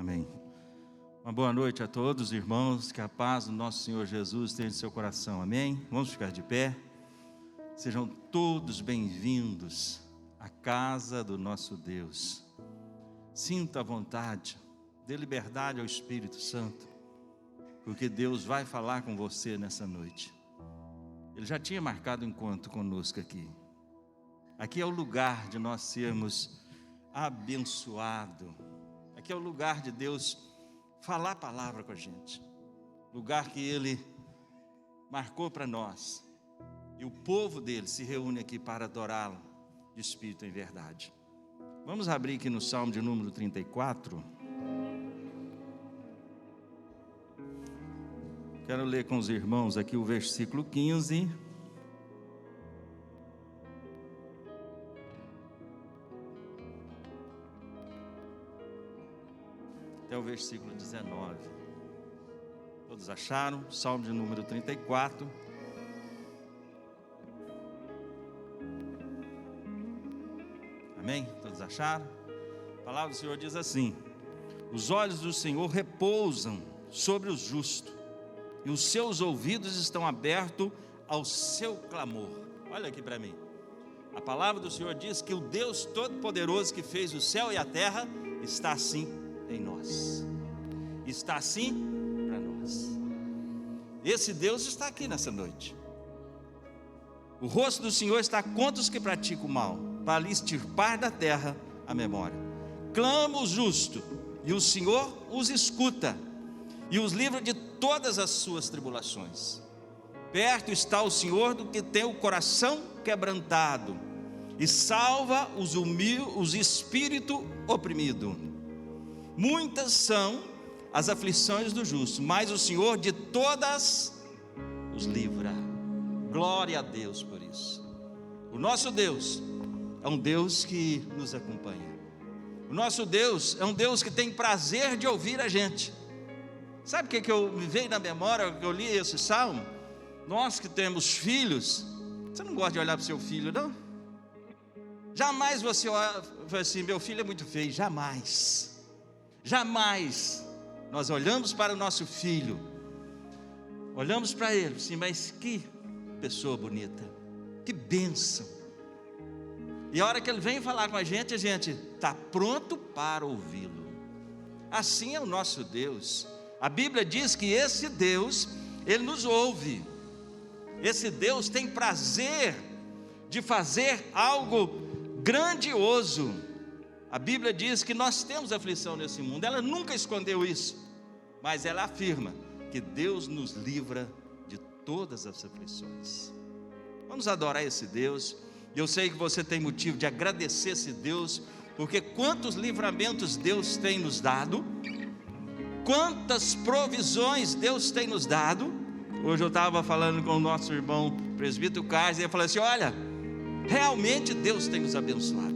Amém. Uma boa noite a todos, irmãos, que a paz do nosso Senhor Jesus esteja em seu coração, amém? Vamos ficar de pé. Sejam todos bem-vindos à casa do nosso Deus. Sinta a vontade, dê liberdade ao Espírito Santo, porque Deus vai falar com você nessa noite. Ele já tinha marcado um encontro conosco aqui. Aqui é o lugar de nós sermos abençoados. Aqui é o lugar de Deus falar a palavra com a gente. Lugar que Ele marcou para nós. E o povo dele se reúne aqui para adorá-lo de espírito em verdade. Vamos abrir aqui no Salmo de número 34. Quero ler com os irmãos aqui o versículo 15. Até o versículo 19. Todos acharam? Salmo de número 34. Amém? Todos acharam? A palavra do Senhor diz assim: os olhos do Senhor repousam sobre os justos, e os seus ouvidos estão abertos ao seu clamor. Olha aqui para mim. A palavra do Senhor diz que o Deus Todo-Poderoso que fez o céu e a terra está assim em nós. Está assim para nós. Esse Deus está aqui nessa noite. O rosto do Senhor está contra os que praticam o mal, para lhe extirpar da terra a memória. Clama o justo, e o Senhor os escuta, e os livra de todas as suas tribulações. Perto está o Senhor do que tem o coração quebrantado, e salva os humildes, os espírito oprimido. Muitas são as aflições do justo, mas o Senhor de todas os livra. Glória a Deus por isso. O nosso Deus é um Deus que nos acompanha. O nosso Deus é um Deus que tem prazer de ouvir a gente. Sabe o que me veio na memória que eu li esse salmo? Nós que temos filhos, você não gosta de olhar para o seu filho, não? Jamais você olha assim, meu filho é muito feio, jamais. Jamais nós olhamos para o nosso filho, olhamos para ele, assim, mas que pessoa bonita, que bênção. E a hora que ele vem falar com a gente está pronto para ouvi-lo. Assim é o nosso Deus. A Bíblia diz que esse Deus, Ele nos ouve. Esse Deus tem prazer de fazer algo grandioso. A Bíblia diz que nós temos aflição nesse mundo. Ela nunca escondeu isso, mas ela afirma que Deus nos livra de todas as aflições. Vamos adorar esse Deus. Eu sei que você tem motivo de agradecer esse Deus, porque quantos livramentos Deus tem nos dado, quantas provisões Deus tem nos dado. Hoje eu estava falando com o nosso irmão presbítero Carlos, e ele falou assim: olha, realmente Deus tem nos abençoado,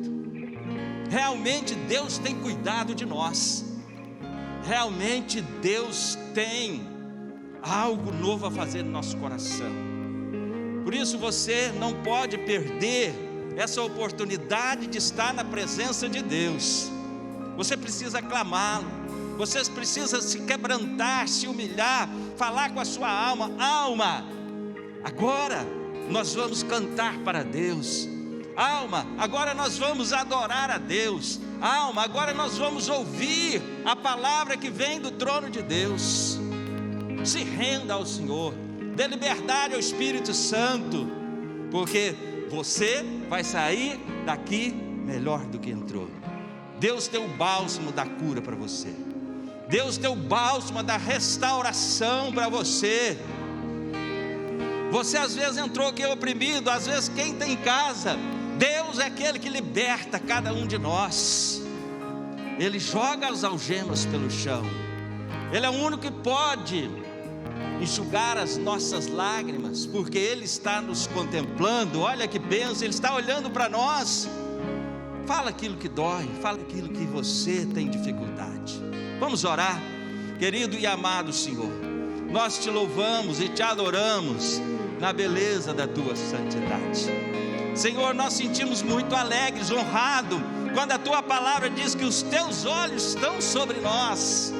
realmente Deus tem cuidado de nós, realmente Deus tem algo novo a fazer no nosso coração. Por isso você não pode perder essa oportunidade de estar na presença de Deus. Você precisa clamá-lo, você precisa se quebrantar, se humilhar, falar com a sua alma: alma, agora nós vamos cantar para Deus. Alma, agora nós vamos adorar a Deus. Alma, agora nós vamos ouvir a palavra que vem do trono de Deus. Se renda ao Senhor, dê liberdade ao Espírito Santo, porque você vai sair daqui melhor do que entrou. Deus tem o bálsamo da cura para você. Deus tem o bálsamo da restauração para você. Você às vezes entrou aqui oprimido, às vezes quem tem em casa, Deus é aquele que liberta cada um de nós. Ele joga as algemas pelo chão. Ele é o único que pode enxugar as nossas lágrimas, porque Ele está nos contemplando. Olha que bênção, Ele está olhando para nós. Fala aquilo que dói, fala aquilo que você tem dificuldade. Vamos orar. Querido e amado Senhor, nós te louvamos e te adoramos na beleza da tua santidade. Senhor, nós sentimos muito alegres, honrados quando a tua palavra diz que os teus olhos estão sobre nós,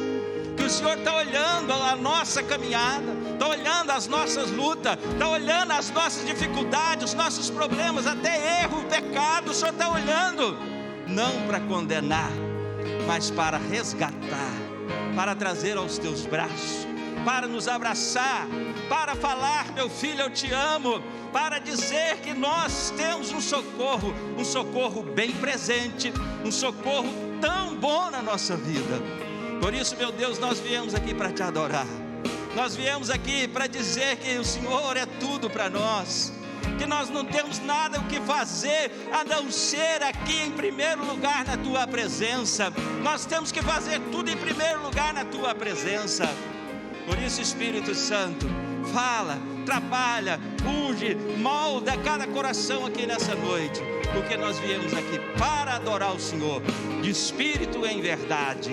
que o Senhor está olhando a nossa caminhada, está olhando as nossas lutas, está olhando as nossas dificuldades, os nossos problemas, até erro, pecado, o Senhor está olhando, não para condenar, mas para resgatar, para trazer aos teus braços, para nos abraçar, para falar: meu filho, eu te amo, para dizer que nós temos um socorro bem presente, um socorro tão bom na nossa vida. Por isso, meu Deus, nós viemos aqui para te adorar, nós viemos aqui para dizer que o Senhor é tudo para nós, que nós não temos nada o que fazer a não ser aqui em primeiro lugar na tua presença. Nós temos que fazer tudo em primeiro lugar na tua presença. Por isso, Espírito Santo, fala, trabalha, unge, molda cada coração aqui nessa noite, porque nós viemos aqui para adorar o Senhor, de espírito e em verdade,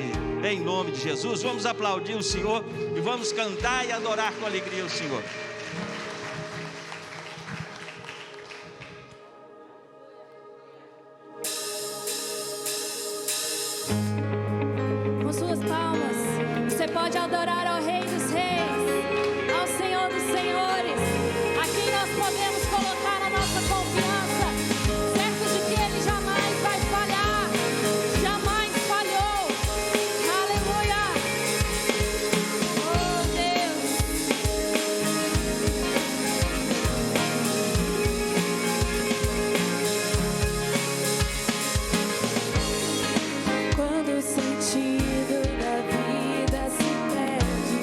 em nome de Jesus. Vamos aplaudir o Senhor e vamos cantar e adorar com alegria o Senhor. Com suas palmas, você pode adorar ao Rei dos Reis, ao Senhor dos Senhores, a quem nós podemos colocar a nossa confiança, certos de que Ele jamais vai falhar, jamais falhou. Aleluia! Oh Deus! Quando o sentido da vida se perde,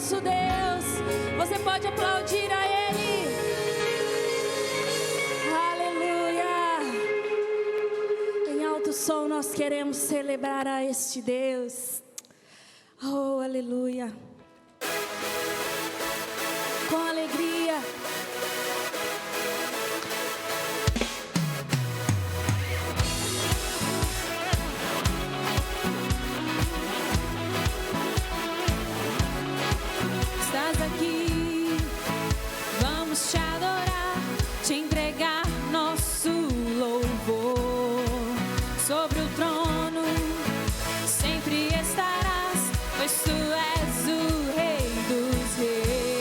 nosso Deus. Você pode aplaudir a Ele. Aleluia. Em alto som nós queremos celebrar a este Deus. Oh, aleluia. Com alegria. Estás aqui, vamos te adorar, te entregar nosso louvor. Sobre o trono sempre estarás, pois tu és o Rei dos Reis.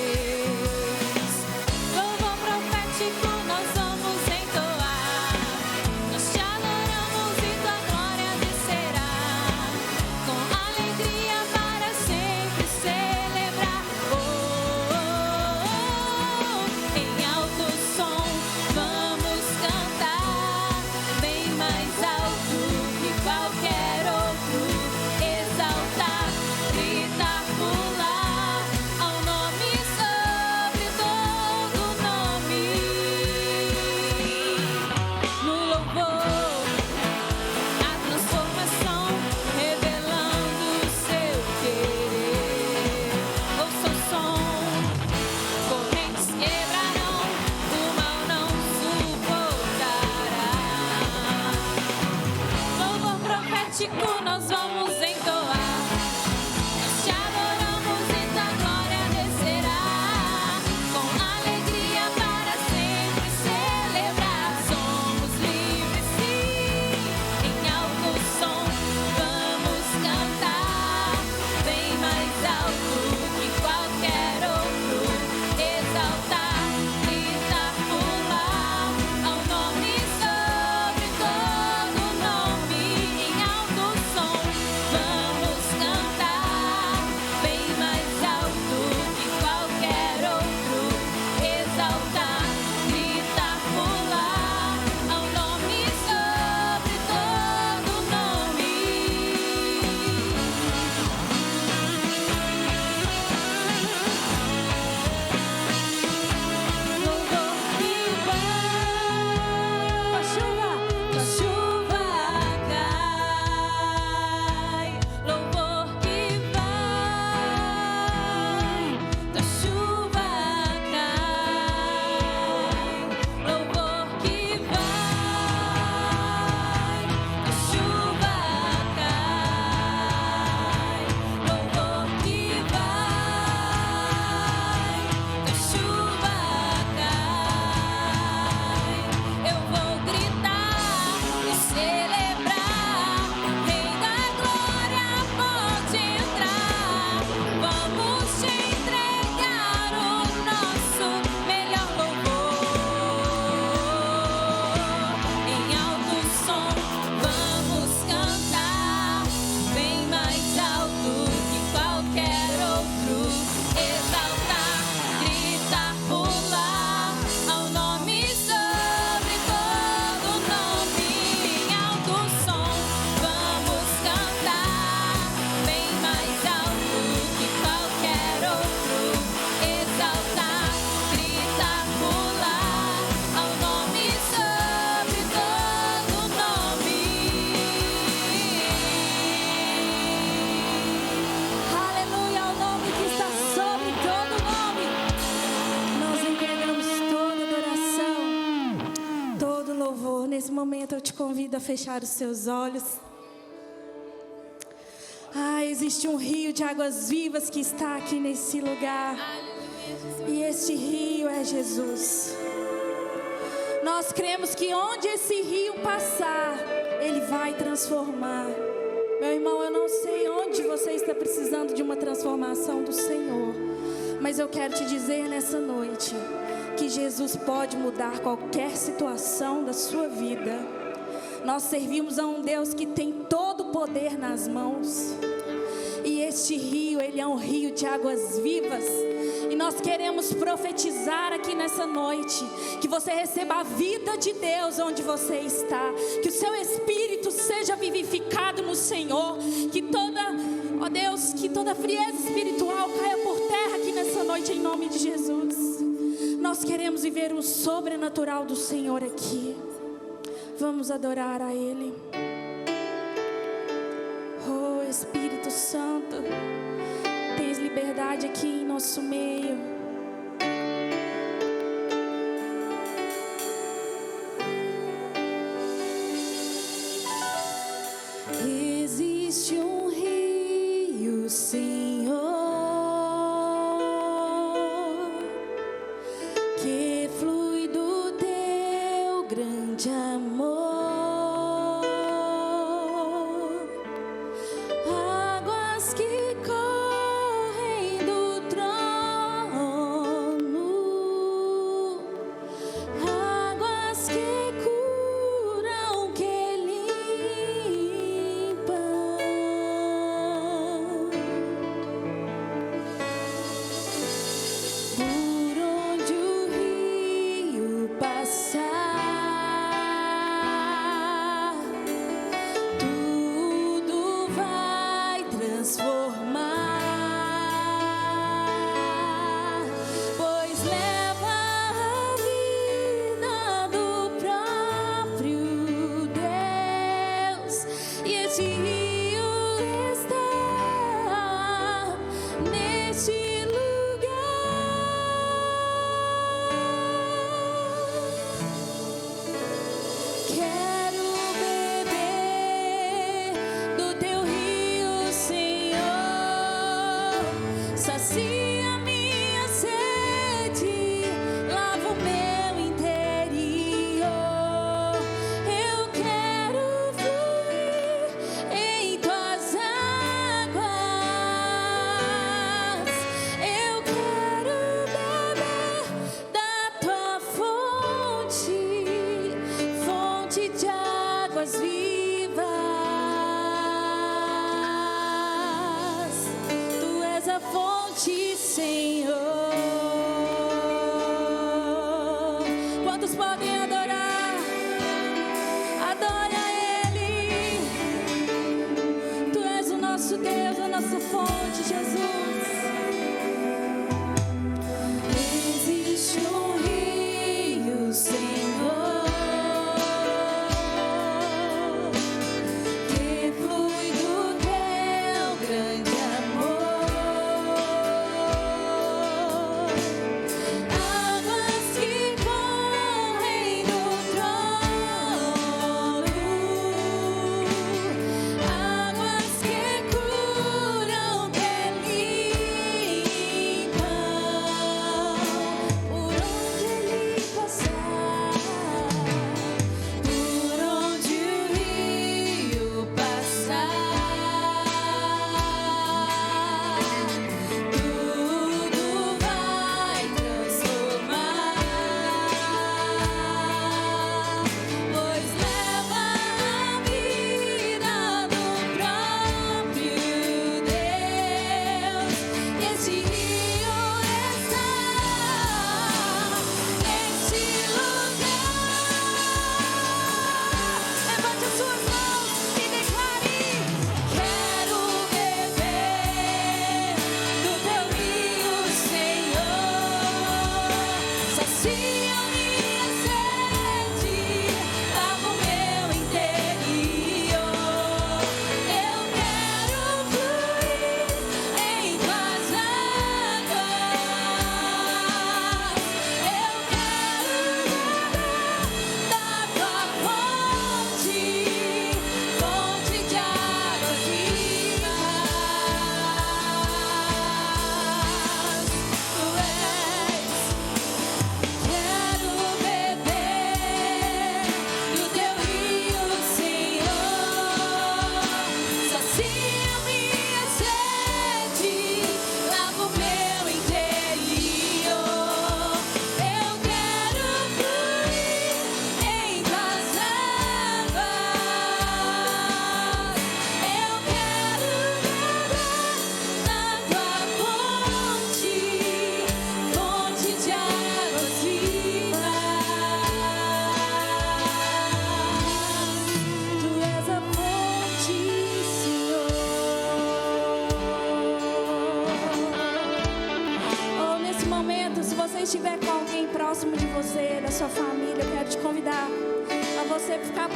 Louvor profético nós vamos entoar, nós te adoramos e tua glória descerá. Com alegria para sempre celebrar. Oh, oh, oh. Em alto som vamos cantar, bem mais alto que qualquer outro. Exaltar, gritar, pular ao nome sobre todo nome. No louvor, a transformação, revelando o seu querer. Ouça o som, correntes quebrarão, o mal não suportará. Louvor profético nós vamos entoar, nós te adoramos e tua glória descerá. Com alegria para sempre celebrar, somos livres sim. Em alto som vamos cantar, bem mais alto que qualquer outro. Exaltar, gritar, pular ao nome sobre todo nome. Em alto som vamos cantar, bem mais alto que qualquer outro. Exaltar, gritar, pular ao nome sobre todo nome. Louvor que vai, tua chuva cai. Louvor que vai, tua chuva cai. Louvor que vai, tua chuva cai. Louvor que vai, tua chuva cai. Eu vou gritar e celebrar, Rei da glória pode entrar. Vamos te entregar o nosso melhor louvor. Em alto som vamos cantar, bem mais alto que qualquer outro. Exaltar, gritar, pular ao nome sobre todo nome. Em alto som vamos cantar, bem mais alto que qualquer outro. Exaltar, gritar, pular ao nome sobre todo nome. Aleluia, ao nome que está sobre todo nome. Nós entregamos toda adoração, todo louvor. Nesse momento eu te convido a fechar os seus olhos. Existe um rio de águas vivas que está aqui nesse lugar. E este rio é Jesus. Nós cremos que onde esse rio passar, ele vai transformar. Meu irmão, eu não sei onde você está precisando de uma transformação do Senhor, mas eu quero te dizer nessa noite que Jesus pode mudar qualquer situação da sua vida. Nós servimos a um Deus que tem todo o poder nas mãos. E este rio, ele é um rio de águas vivas. E nós queremos profetizar aqui nessa noite que você receba a vida de Deus onde você está. Que o seu espírito seja vivificado no Senhor. Que toda, ó Deus, que toda frieza espiritual caia por terra. nessa noite em nome de Jesus. Nós queremos viver o sobrenatural do Senhor aqui. Vamos adorar a Ele. Oh, Espírito Santo, tens liberdade aqui em nosso meio. Existe um rio, Senhor, que flui do teu grande amor. Águas que correm do trono, águas que curam, que limpam. Por onde o rio passar, tudo vai transformar, pois leva a vida do próprio Deus, e esse rio está neste lugar. Quero beber do teu rio, Senhor. Sacia minha sede, lava o meu interior. Eu quero fluir em tuas águas. Eu quero beber da tua fonte, fonte de águas vivas. Tu és a fonte, Senhor. Quantos podem adorar? Adore a Ele. Tu és o nosso Deus, a nossa fonte, Jesus. Existe um rio, Senhor, que flui do teu grande amor. Águas que correm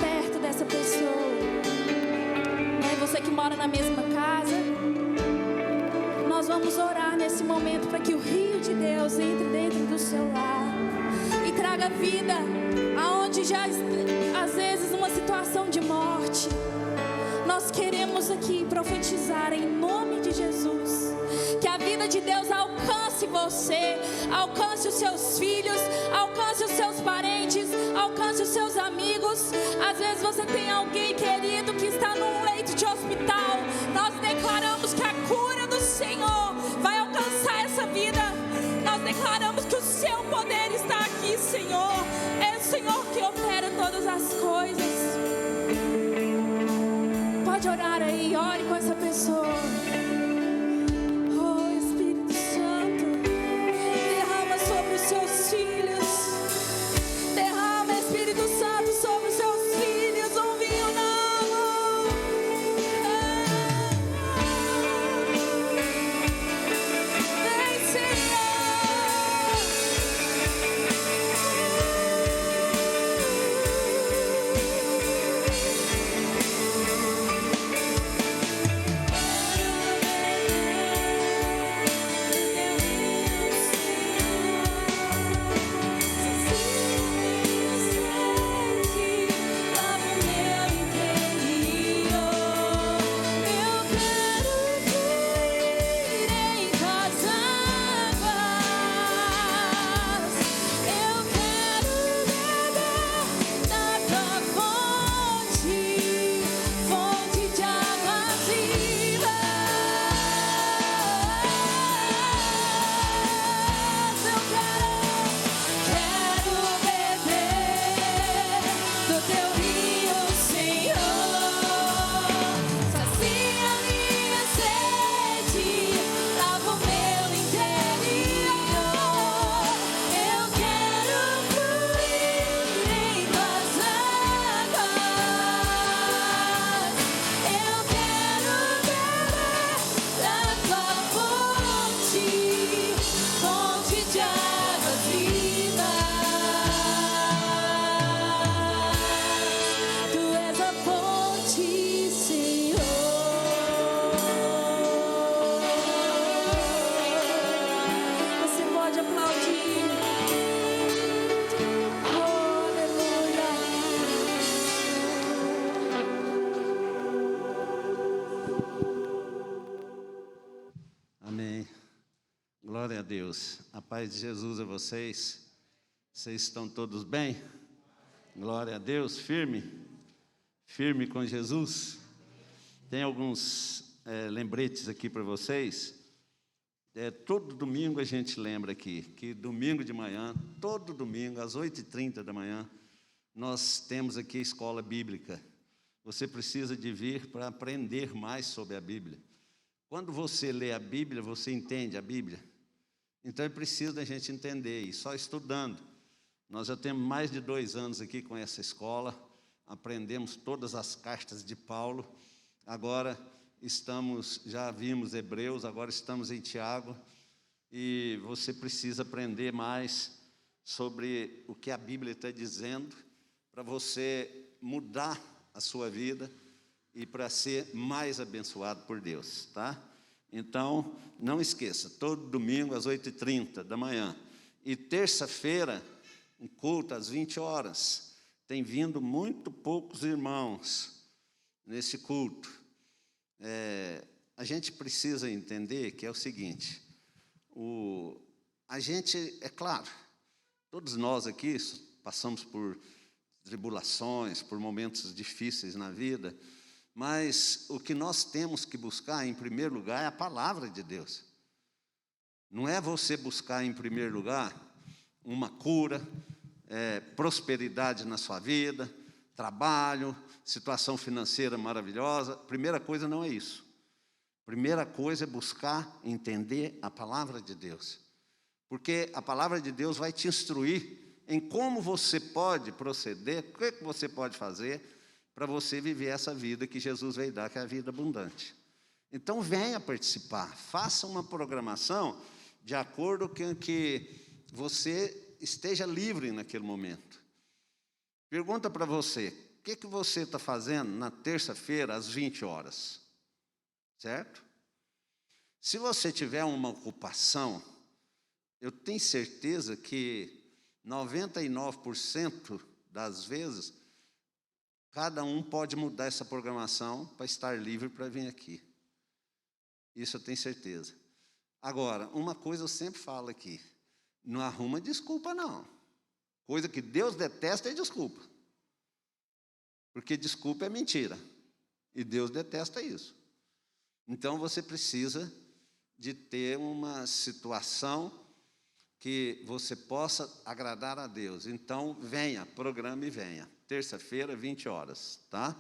perto dessa pessoa. Você que mora na mesma casa, nós vamos orar nesse momento para que o rio de Deus entre dentro do seu lar e traga vida aonde já às vezes uma situação de morte. Nós queremos aqui profetizar em nome de Jesus que a vida de Deus alcance você, alcance os seus filhos, alcance os seus parentes, alcance os seus amigos. Às vezes você tem alguém querido que está num leito de hospital. Nós declaramos que a cura do Senhor vai alcançar essa vida. Nós declaramos que o seu poder está aqui, Senhor. É o Senhor que opera todas as coisas. Pode orar aí, ore com essa pessoa. Glória a Deus. A paz de Jesus a vocês. Vocês estão todos bem? Glória a Deus. Firme? Firme com Jesus? Tem alguns lembretes aqui para vocês. Todo domingo a gente lembra aqui, que domingo de manhã, todo domingo, às 8h30 da manhã, nós temos aqui a escola bíblica. Você precisa de vir para aprender mais sobre a Bíblia. Quando você lê a Bíblia, você entende a Bíblia. Então é preciso da gente entender, e só estudando. Nós já temos mais de 2 anos aqui com essa escola, aprendemos todas as cartas de Paulo, agora já vimos Hebreus, agora estamos em Tiago, e você precisa aprender mais sobre o que a Bíblia está dizendo, para você mudar a sua vida e para ser mais abençoado por Deus, tá? Então, não esqueça, todo domingo às 8h30 da manhã. E terça-feira, um culto às 20 horas. Tem vindo muito poucos irmãos nesse culto. A gente precisa entender que é o seguinte, a gente, é claro, todos nós aqui passamos por tribulações, por momentos difíceis na vida, mas o que nós temos que buscar, em primeiro lugar, é a palavra de Deus. Não é você buscar, em primeiro lugar, uma cura, prosperidade na sua vida, trabalho, situação financeira maravilhosa. Primeira coisa não é isso. Primeira coisa é buscar entender a palavra de Deus. Porque a palavra de Deus vai te instruir em como você pode proceder, o que você pode fazer para você viver essa vida que Jesus veio dar, que é a vida abundante. Então, venha participar, faça uma programação de acordo com que você esteja livre naquele momento. Pergunta para você, que você está fazendo na terça-feira, às 20 horas? Certo? Se você tiver uma ocupação, eu tenho certeza que 99% das vezes, cada um pode mudar essa programação para estar livre para vir aqui. Isso eu tenho certeza. Agora, uma coisa eu sempre falo aqui, não arruma desculpa, não. Coisa que Deus detesta é desculpa. Porque desculpa é mentira. E Deus detesta isso. Então, você precisa de ter uma situação que você possa agradar a Deus. Então, venha, programe e venha. Terça-feira, 20 horas, tá?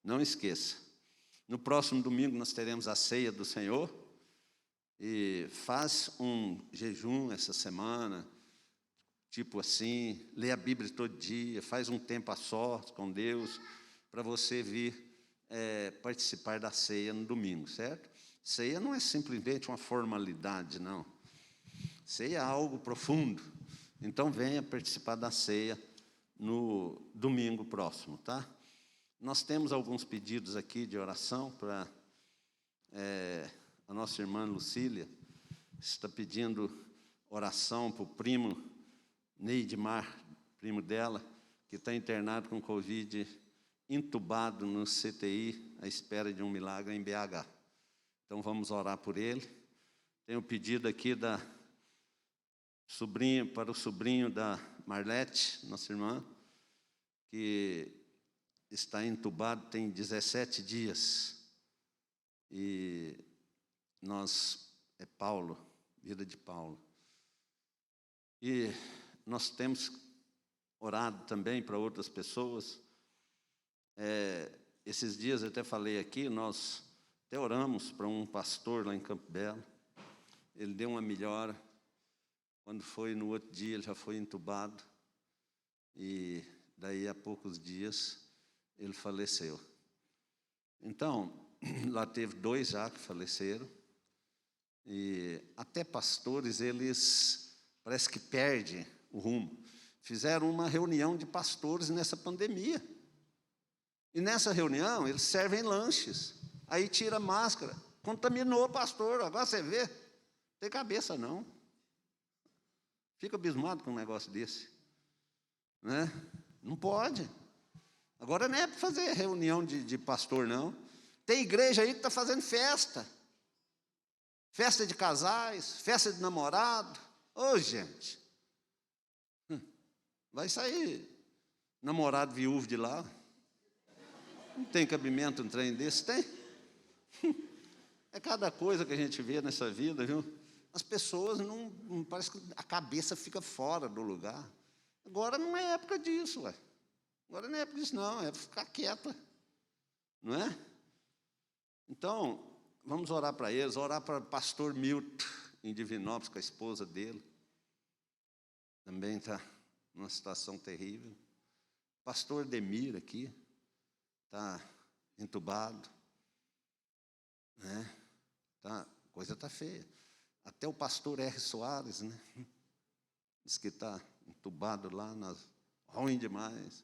Não esqueça. No próximo domingo nós teremos a ceia do Senhor. E faz um jejum essa semana, tipo assim, lê a Bíblia todo dia, faz um tempo a sós com Deus, para você vir participar da ceia no domingo, certo? Ceia não é simplesmente uma formalidade, não. Ceia é algo profundo. Então, venha participar da ceia no domingo próximo, tá? Nós temos alguns pedidos aqui de oração para a nossa irmã Lucília. Está pedindo oração para o primo Neidmar, primo dela, que está internado com Covid, entubado no CTI, à espera de um milagre em BH. Então, vamos orar por ele. Tem um pedido aqui para o sobrinho da Marlete, nossa irmã, que está entubado tem 17 dias. E é Paulo, vida de Paulo. E nós temos orado também para outras pessoas. Esses dias eu até falei aqui, nós até oramos para um pastor lá em Campo Belo. Ele deu uma melhora. Quando foi no outro dia, ele já foi entubado. E daí a poucos dias, ele faleceu. Então, lá teve 2 já que faleceram. E até pastores, eles parece que perdem o rumo. Fizeram uma reunião de pastores nessa pandemia. E nessa reunião, eles servem lanches. Aí tira a máscara. Contaminou o pastor. Agora você vê, não tem cabeça não. Fica abismado com um negócio desse. Né? Não pode. Agora não é para fazer reunião de pastor, não. Tem igreja aí que está fazendo festa. Festa de casais, festa de namorado. Ô, gente. Vai sair namorado viúvo de lá. Não tem cabimento um trem desse? Tem. É cada coisa que a gente vê nessa vida, viu? As pessoas não parece que a cabeça fica fora do lugar. Agora não é época disso, ué. Agora não é época disso, não. É ficar quieta. Não é? Então, vamos orar para eles. Orar para o pastor Milton, em Divinópolis, com a esposa dele. Também está numa situação terrível. Pastor Demir aqui. Está entubado. Né? A coisa está feia. Até o pastor R. Soares, né? Diz que está entubado lá, ruim demais.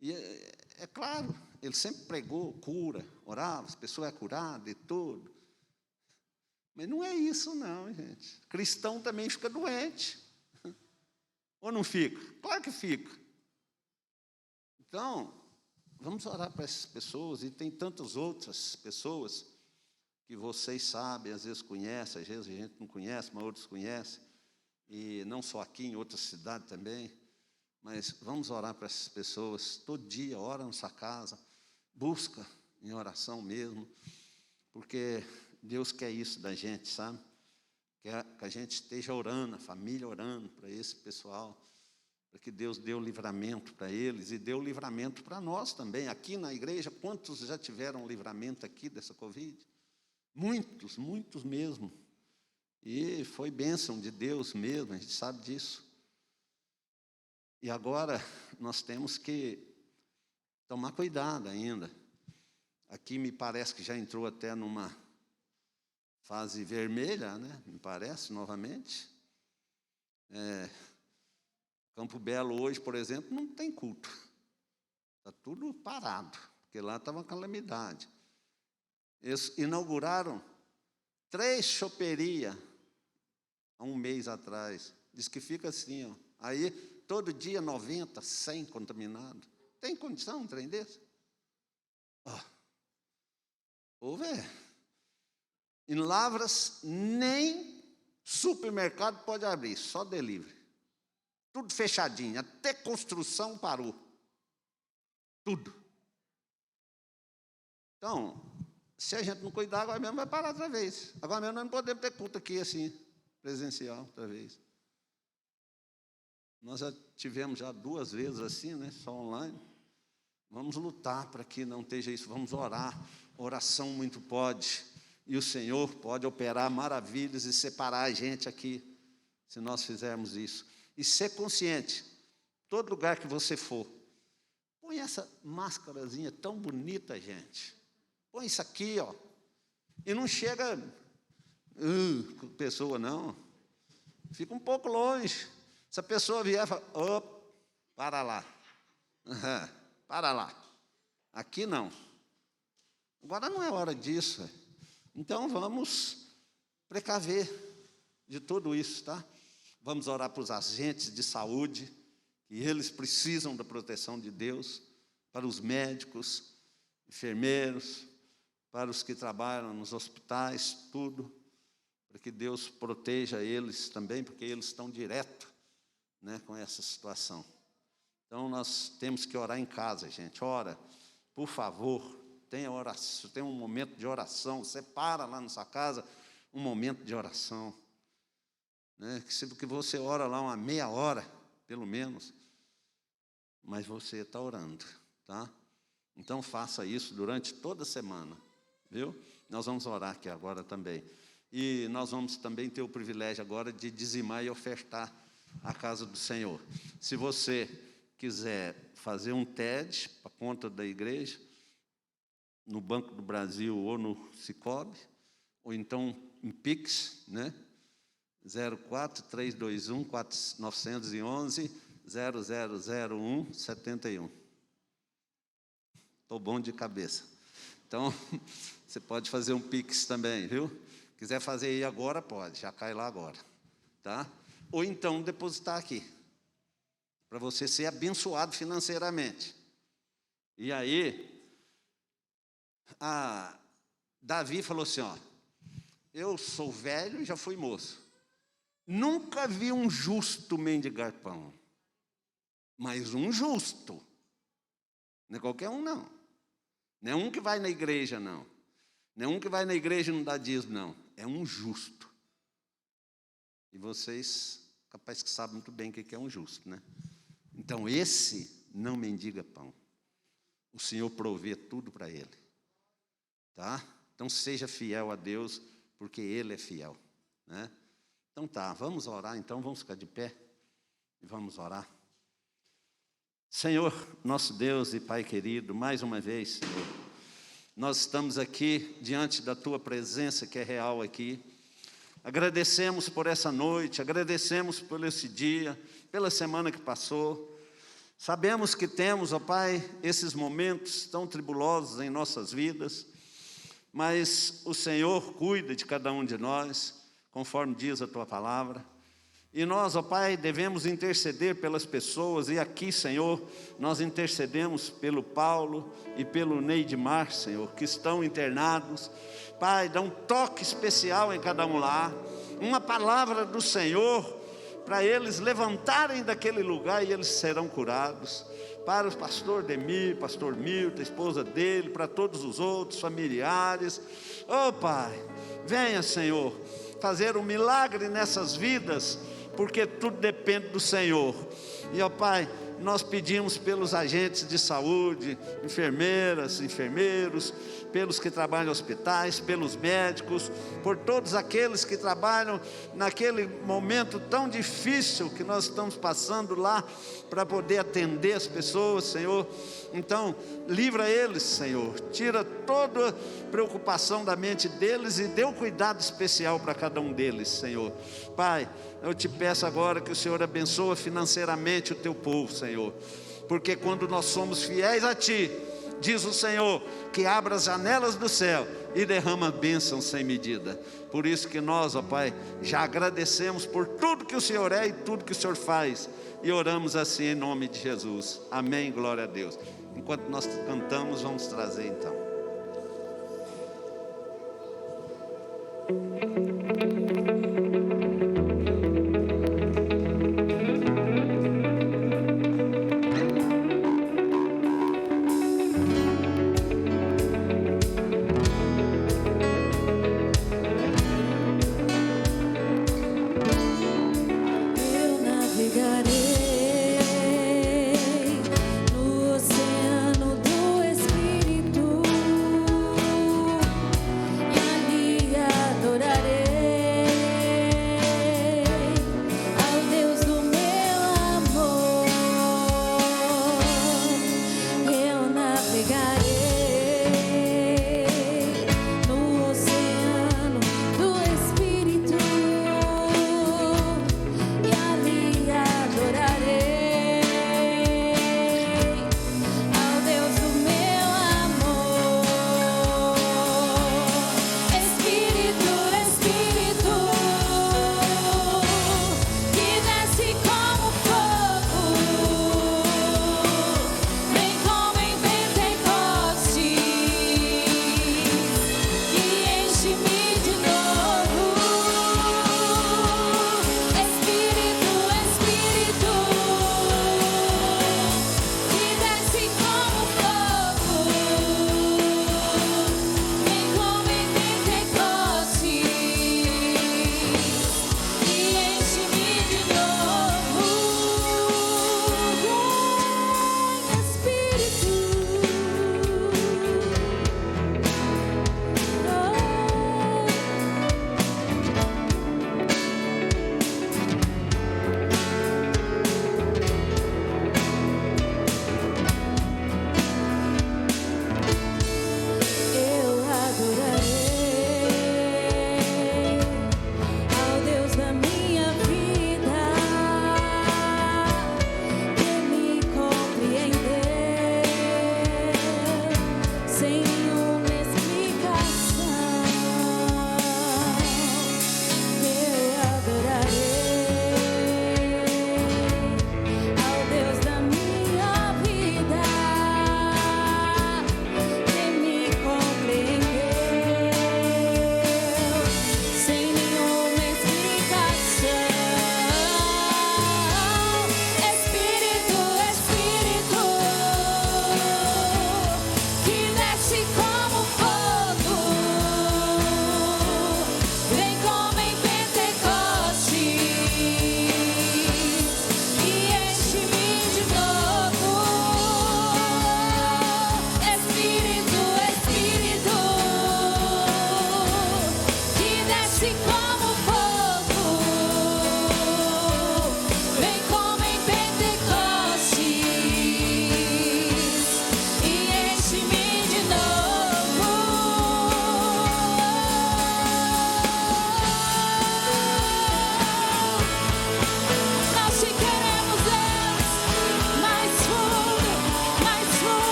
E é claro, ele sempre pregou cura, orava, as pessoas é curada e tudo. Mas não é isso não, gente. Cristão também fica doente. Ou não fica? Claro que fica. Então, vamos orar para essas pessoas, e tem tantas outras pessoas que vocês sabem, às vezes conhecem, às vezes a gente não conhece, mas outros conhecem, e não só aqui, em outras cidades também, mas vamos orar para essas pessoas, todo dia, ora na sua casa, busca em oração mesmo, porque Deus quer isso da gente, sabe? Quer que a gente esteja orando, a família orando para esse pessoal, para que Deus dê o livramento para eles e dê o livramento para nós também. Aqui na igreja, quantos já tiveram livramento aqui dessa Covid? Muitos, muitos mesmo. E foi bênção de Deus mesmo, a gente sabe disso. E agora nós temos que tomar cuidado ainda. Aqui me parece que já entrou até numa fase vermelha, né? Me parece, novamente. Campo Belo hoje, por exemplo, não tem culto. Está tudo parado, porque lá estava uma calamidade. Eles inauguraram 3 choperias há um mês atrás. Diz que fica assim, ó. Aí, todo dia 90, 100 contaminados. Tem condição um trem desse? Ô, velho. Em Lavras, nem supermercado pode abrir, só delivery. Tudo fechadinho, até construção parou. Tudo. Então, se a gente não cuidar, agora mesmo vai parar outra vez. Agora mesmo nós não podemos ter culto aqui assim, presencial, outra vez. Nós já tivemos 2 vezes assim, né, só online. Vamos lutar para que não esteja isso, vamos orar. Oração muito pode. E o Senhor pode operar maravilhas e separar a gente aqui, se nós fizermos isso. E ser consciente, todo lugar que você for, põe essa máscarazinha tão bonita, gente. Põe isso aqui, ó. E não chega com pessoa, não. Fica um pouco longe. Se a pessoa vier e fala, para lá. Para lá. Aqui não. Agora não é hora disso. Então vamos precaver de tudo isso, tá? Vamos orar para os agentes de saúde, que eles precisam da proteção de Deus, para os médicos, enfermeiros, para os que trabalham nos hospitais, tudo, para que Deus proteja eles também, porque eles estão direto, né, com essa situação. Então nós temos que orar em casa, gente. Ora, por favor, tenha oração, tenha um momento de oração, separa lá na sua casa um momento de oração, né? Que você ora lá uma meia hora, pelo menos, mas você está orando, tá? Então faça isso durante toda a semana, viu? Nós vamos orar aqui agora também. E nós vamos também ter o privilégio agora de dizimar e ofertar a casa do Senhor. Se você quiser fazer um TED para conta da igreja, no Banco do Brasil ou no Sicoob, ou então em Pix, né? 04-321-911-0001-71. Estou bom de cabeça. Então, você pode fazer um Pix também, viu? Quiser fazer aí agora, pode, já cai lá agora, tá? Ou então depositar aqui, para você ser abençoado financeiramente. E aí, Davi falou assim, ó, eu sou velho e já fui moço. Nunca vi um justo mendigar pão, mas um justo. Não é qualquer um, não. Não é um que vai na igreja, não. Não é um que vai na igreja e não dá dízimo, não. É um justo. E vocês, capaz que sabem muito bem o que é um justo, né? Então, esse não mendiga pão. O Senhor provê tudo para ele. Tá? Então, seja fiel a Deus, porque Ele é fiel, né? Então tá, vamos orar, então, vamos ficar de pé e vamos orar. Senhor, nosso Deus e Pai querido, mais uma vez, Senhor, nós estamos aqui diante da Tua presença, que é real aqui. Agradecemos por essa noite, agradecemos por esse dia, pela semana que passou. Sabemos que temos, ó Pai, esses momentos tão tribulosos em nossas vidas, mas o Senhor cuida de cada um de nós, conforme diz a Tua palavra. E nós, ó Pai, devemos interceder pelas pessoas, e aqui, Senhor, nós intercedemos pelo Paulo e pelo Neidmar, Senhor, que estão internados. Pai, dá um toque especial em cada um lá, uma palavra do Senhor, para eles levantarem daquele lugar e eles serão curados. Para o pastor Demir, pastor Milton, a esposa dele, para todos os outros familiares. Oh Pai, venha, Senhor, fazer um milagre nessas vidas, porque tudo depende do Senhor. E ó Pai, nós pedimos pelos agentes de saúde, enfermeiras, enfermeiros, pelos que trabalham em hospitais, pelos médicos, por todos aqueles que trabalham naquele momento tão difícil que nós estamos passando lá, para poder atender as pessoas, Senhor. Então, livra eles, Senhor, tira toda preocupação da mente deles e dê um cuidado especial para cada um deles, Senhor. Pai, eu te peço agora que o Senhor abençoe financeiramente o teu povo, Senhor. porque quando nós somos fiéis a Ti, diz o Senhor, que abre as janelas do céu e derrama bênçãos sem medida. Por isso que nós, ó Pai, já agradecemos por tudo que o Senhor é e tudo que o Senhor faz, e oramos assim em nome de Jesus, amém, glória a Deus. Enquanto nós cantamos, vamos trazer então.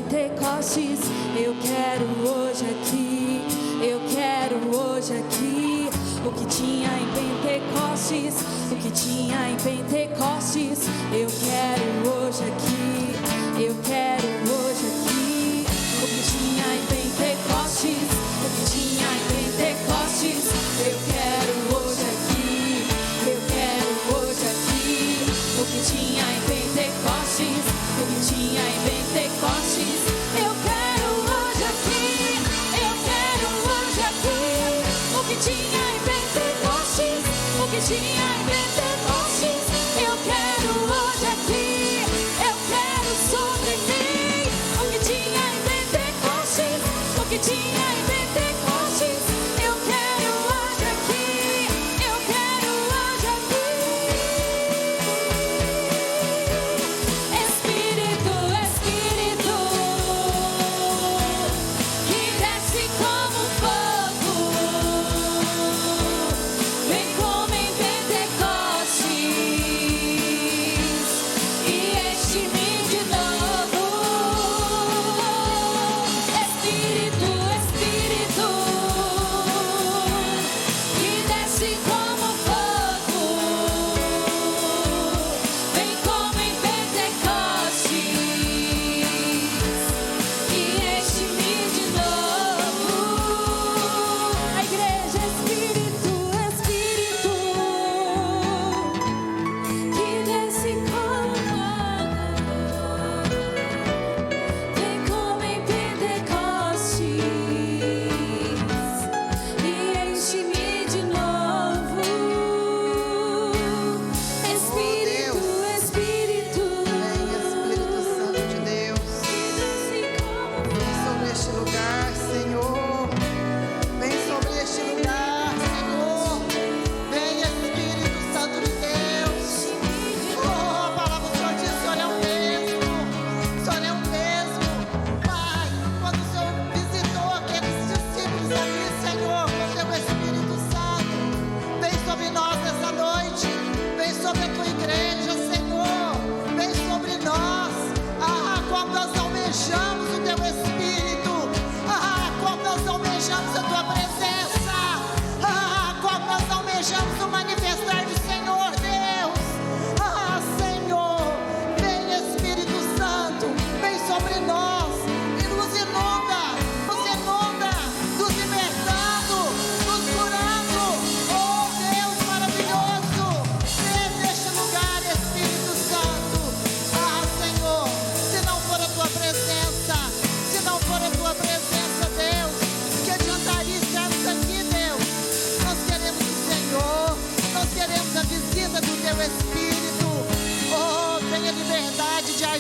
Pentecostes, eu quero hoje aqui, eu quero hoje aqui. O que tinha em Pentecostes, o que tinha em Pentecostes, eu quero hoje aqui, eu quero hoje aqui. O que tinha em Pentecostes, o que tinha em Pentecostes, eu quero hoje aqui, eu quero hoje aqui. O que tinha em Pentecostes, o que tinha em Pentecostes, eu quero hoje aqui, eu quero hoje aqui. O que tinha em Pentecostes, o que tinha em Pentecostes, eu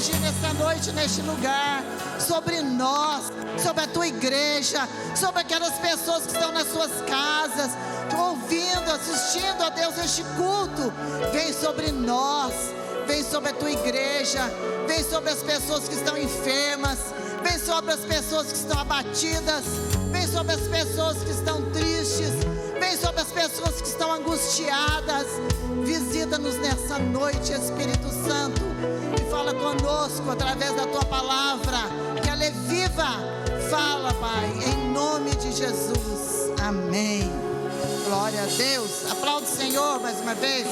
agir nessa noite, neste lugar, sobre nós, sobre a tua igreja, sobre aquelas pessoas que estão nas suas casas, ouvindo, assistindo a Deus este culto. Vem sobre nós, vem sobre a tua igreja, vem sobre as pessoas que estão enfermas, vem sobre as pessoas que estão abatidas, vem sobre as pessoas que estão tristes, vem sobre as pessoas que estão angustiadas. Visita-nos nessa noite, Espírito Santo, e fala conosco através da tua palavra, que ela é viva. Fala, Pai, em nome de Jesus. Amém. Glória a Deus. Aplaude o Senhor mais uma vez.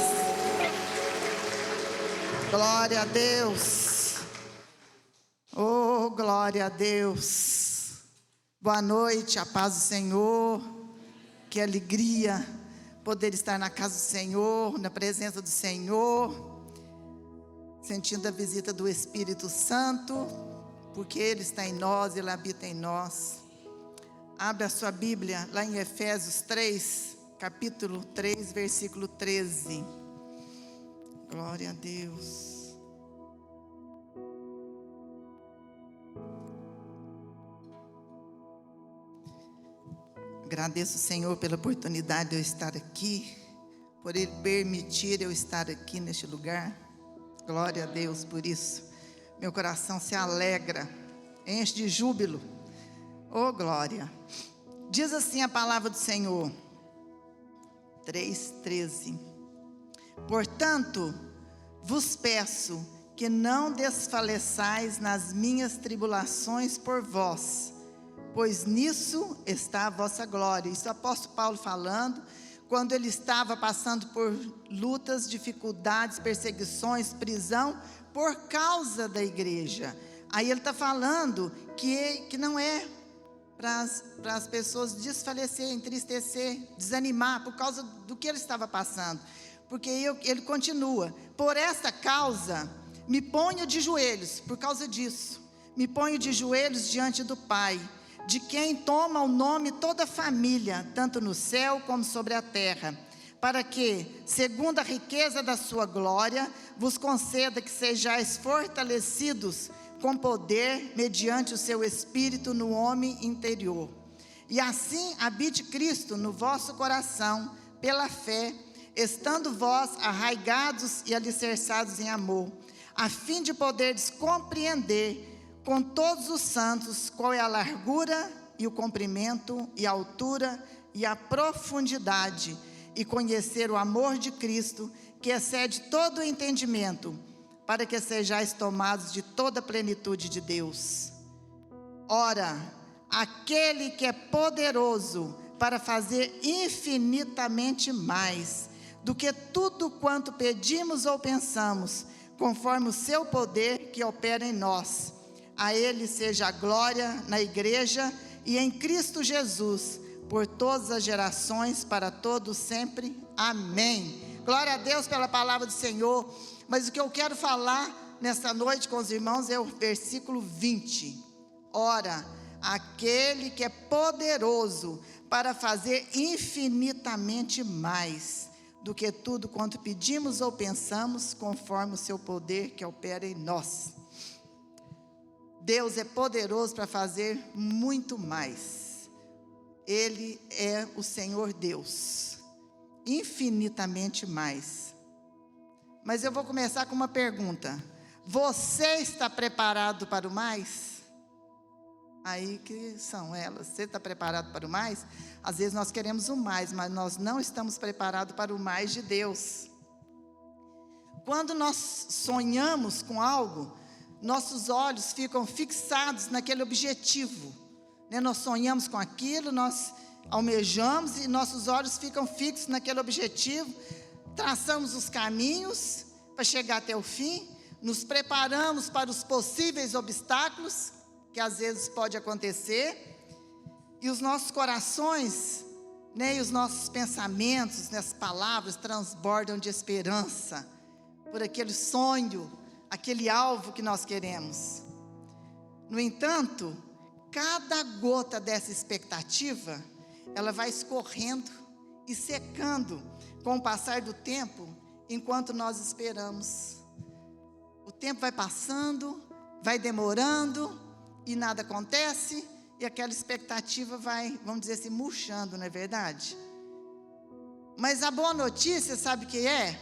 Glória a Deus. Oh, glória a Deus. Boa noite, a paz do Senhor. Que alegria poder estar na casa do Senhor, na presença do Senhor, sentindo a visita do Espírito Santo, porque Ele está em nós, Ele habita em nós. Abra a sua Bíblia lá em Efésios 3, capítulo 3, versículo 13. Glória a Deus. Agradeço, Senhor, pela oportunidade de eu estar aqui, por Ele permitir eu estar aqui neste lugar. Glória a Deus por isso. Meu coração se alegra, enche de júbilo. Oh, glória. Diz assim a palavra do Senhor, 3:13. Portanto, vos peço que não desfaleçais nas minhas tribulações por vós, pois nisso está a vossa glória. Isso é o apóstolo Paulo falando, quando ele estava passando por lutas, dificuldades, perseguições, prisão, por causa da igreja. Aí ele está falando que não é para as pessoas desfalecer, entristecer, desanimar, por causa do que ele estava passando. Porque ele continua, por esta causa, me ponho de joelhos, por causa disso, me ponho de joelhos diante do Pai, de quem toma o nome toda a família, tanto no céu como sobre a terra, para que, segundo a riqueza da sua glória, vos conceda que sejais fortalecidos com poder, mediante o seu Espírito no homem interior. E assim habite Cristo no vosso coração, pela fé, estando vós arraigados e alicerçados em amor, a fim de poderdes compreender com todos os santos qual é a largura e o comprimento e a altura e a profundidade, e conhecer o amor de Cristo, que excede todo o entendimento, para que sejais tomados de toda a plenitude de Deus. Ora, aquele que é poderoso para fazer infinitamente mais do que tudo quanto pedimos ou pensamos, conforme o seu poder que opera em nós. A Ele seja a glória na igreja e em Cristo Jesus, por todas as gerações, para todos sempre. Amém. Glória a Deus pela palavra do Senhor. Mas o que eu quero falar nesta noite com os irmãos é o versículo 20. Ora, aquele que é poderoso para fazer infinitamente mais do que tudo quanto pedimos ou pensamos, conforme o seu poder que opera em nós. Deus é poderoso para fazer muito mais. Ele é o Senhor Deus, infinitamente mais. Mas eu vou começar com uma pergunta: você está preparado para o mais? Aí que são elas. Você está preparado para o mais? Às vezes nós queremos o mais, mas nós não estamos preparados para o mais de Deus. Quando nós sonhamos com algo, nossos olhos ficam fixados naquele objetivo, né? Nós sonhamos com aquilo, nós almejamos e nossos olhos ficam fixos naquele objetivo, traçamos os caminhos para chegar até o fim, nos preparamos para os possíveis obstáculos, que às vezes pode acontecer, e os nossos corações, né, e os nossos pensamentos, né, as palavras transbordam de esperança, por aquele sonho, aquele alvo que nós queremos. No entanto, cada gota dessa expectativa, ela vai escorrendo e secando com o passar do tempo, enquanto nós esperamos. O tempo vai passando vai demorando e nada acontece, e aquela expectativa vai, vamos dizer assim, murchando, não é verdade? Mas a boa notícia, sabe o que é?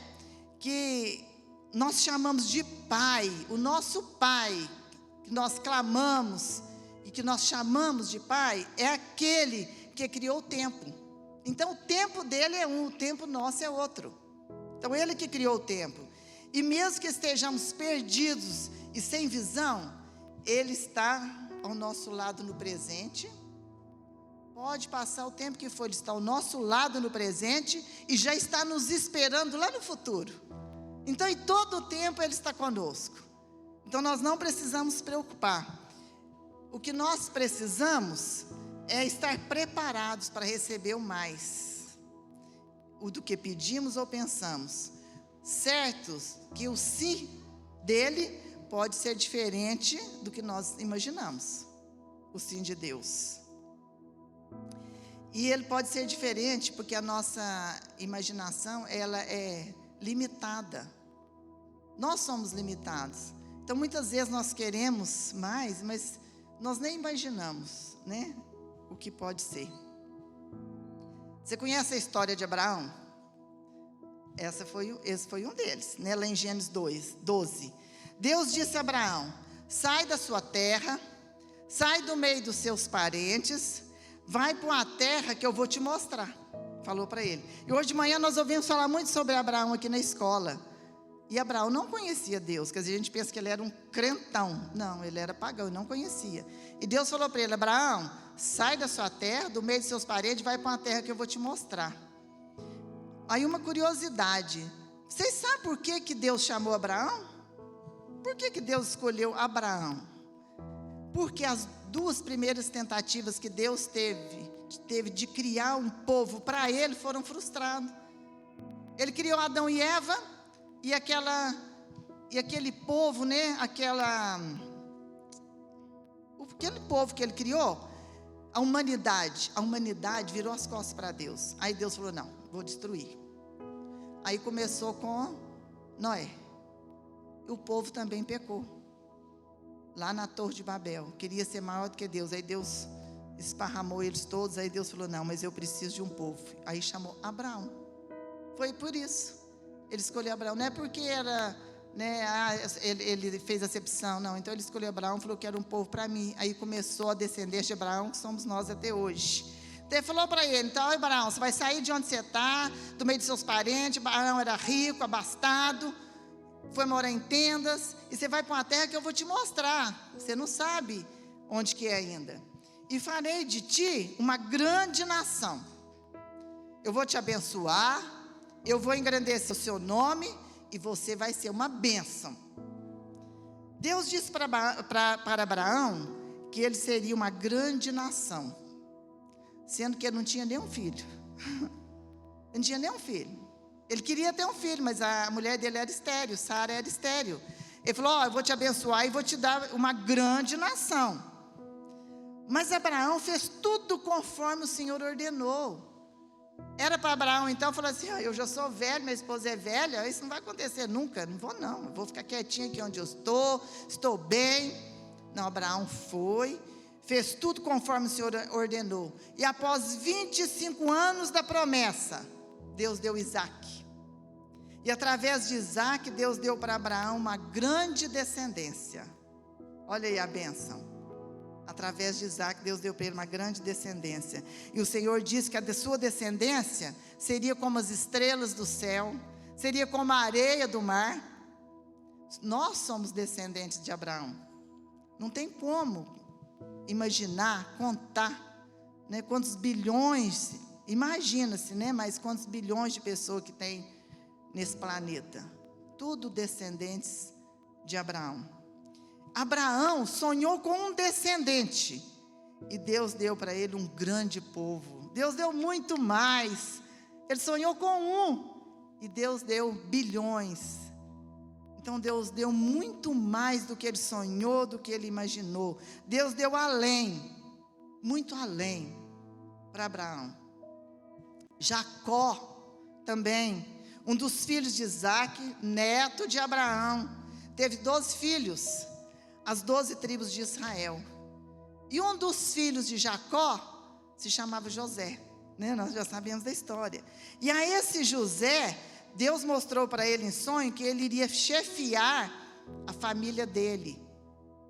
Que nós chamamos de Pai, o nosso Pai, que nós clamamos e que nós chamamos de Pai, é aquele que criou o tempo. Então o tempo dele é um, o tempo nosso é outro. Então ele que criou o tempo. E mesmo que estejamos perdidos e sem visão, ele está ao nosso lado no presente. Pode passar o tempo que for, ele está ao nosso lado no presente e já está nos esperando lá no futuro. Então, em todo o tempo, ele está conosco. Então, nós não precisamos nos preocupar. O que nós precisamos é estar preparados para receber o mais, o do que pedimos ou pensamos, certos que o sim dele pode ser diferente do que nós imaginamos, o sim de Deus. E ele pode ser diferente porque a nossa imaginação, ela é limitada. Nós somos limitados. Então, muitas vezes nós queremos mais, mas nós nem imaginamos, né, o que pode ser. Você conhece a história de Abraão? Esse foi um deles, né? Lá em Gênesis 12. Deus disse a Abraão: sai da sua terra, sai do meio dos seus parentes, vai para uma terra que eu vou te mostrar. Falou para ele. E hoje de manhã nós ouvimos falar muito sobre Abraão aqui na escola. E Abraão não conhecia Deus. Quer dizer, a gente pensa que ele era um crentão. Não, ele era pagão e não conhecia. E Deus falou para ele: Abraão, sai da sua terra, do meio dos seus parentes, vai para uma terra que eu vou te mostrar. Aí uma curiosidade. Vocês sabem por que Deus chamou Abraão? Por que Deus escolheu Abraão? Porque as duas primeiras tentativas que Deus teve de criar um povo para ele foram frustradas. Ele criou Adão e Eva, e aquele povo, né, aquele povo que ele criou, a humanidade virou as costas para Deus. Aí Deus falou: não, vou destruir. Aí começou com Noé. E o povo também pecou. Lá na Torre de Babel, queria ser maior do que Deus. Aí Deus esparramou eles todos. Aí Deus falou: não, mas eu preciso de um povo. Aí chamou Abraão. Foi por isso. Ele escolheu Abraão. Não é porque era, né, ele fez acepção, não. Então ele escolheu Abraão e falou: que era um povo para mim. Aí começou a descendência de Abraão, que somos nós até hoje. Então ele falou para ele: então, Abraão, você vai sair de onde você está, do meio de seus parentes. Abraão era rico, abastado, foi morar em tendas, e você vai para uma terra que eu vou te mostrar. Você não sabe onde que é ainda. E farei de ti uma grande nação. Eu vou te abençoar, eu vou engrandecer o seu nome, e você vai ser uma bênção. Deus disse para Abraão que ele seria uma grande nação, sendo que ele não tinha nenhum filho. Ele não tinha nenhum filho. Ele queria ter um filho, mas a mulher dele era estéril, Sara era estéril. Ele falou: eu vou te abençoar e vou te dar uma grande nação. Mas Abraão fez tudo conforme o Senhor ordenou. Era para Abraão então falar assim: eu já sou velho, minha esposa é velha, isso não vai acontecer nunca. Não vou não, eu vou ficar quietinho aqui onde eu estou bem. Não, Abraão foi, fez tudo conforme o Senhor ordenou. E após 25 anos da promessa, Deus deu Isaac. E através de Isaac, Deus deu para Abraão uma grande descendência. Olha aí a bênção. Através de Isaac, Deus deu para ele uma grande descendência. E o Senhor disse que a sua descendência seria como as estrelas do céu, seria como a areia do mar. Nós somos descendentes de Abraão. Não tem como imaginar, contar, né, quantos bilhões, imagina-se, né, mas quantos bilhões de pessoas que tem nesse planeta. Tudo descendentes de Abraão. Abraão sonhou com um descendente, e Deus deu para ele um grande povo. Deus deu muito mais. Ele sonhou com um, e Deus deu bilhões. Então Deus deu muito mais do que ele sonhou, do que ele imaginou. Deus deu além, muito além, para Abraão. Jacó também, um dos filhos de Isaac, neto de Abraão, teve 12 filhos. as 12 tribos de Israel. E um dos filhos de Jacó se chamava José, né? Nós já sabemos da história. E a esse José, Deus mostrou para ele em sonho que ele iria chefiar a família dele,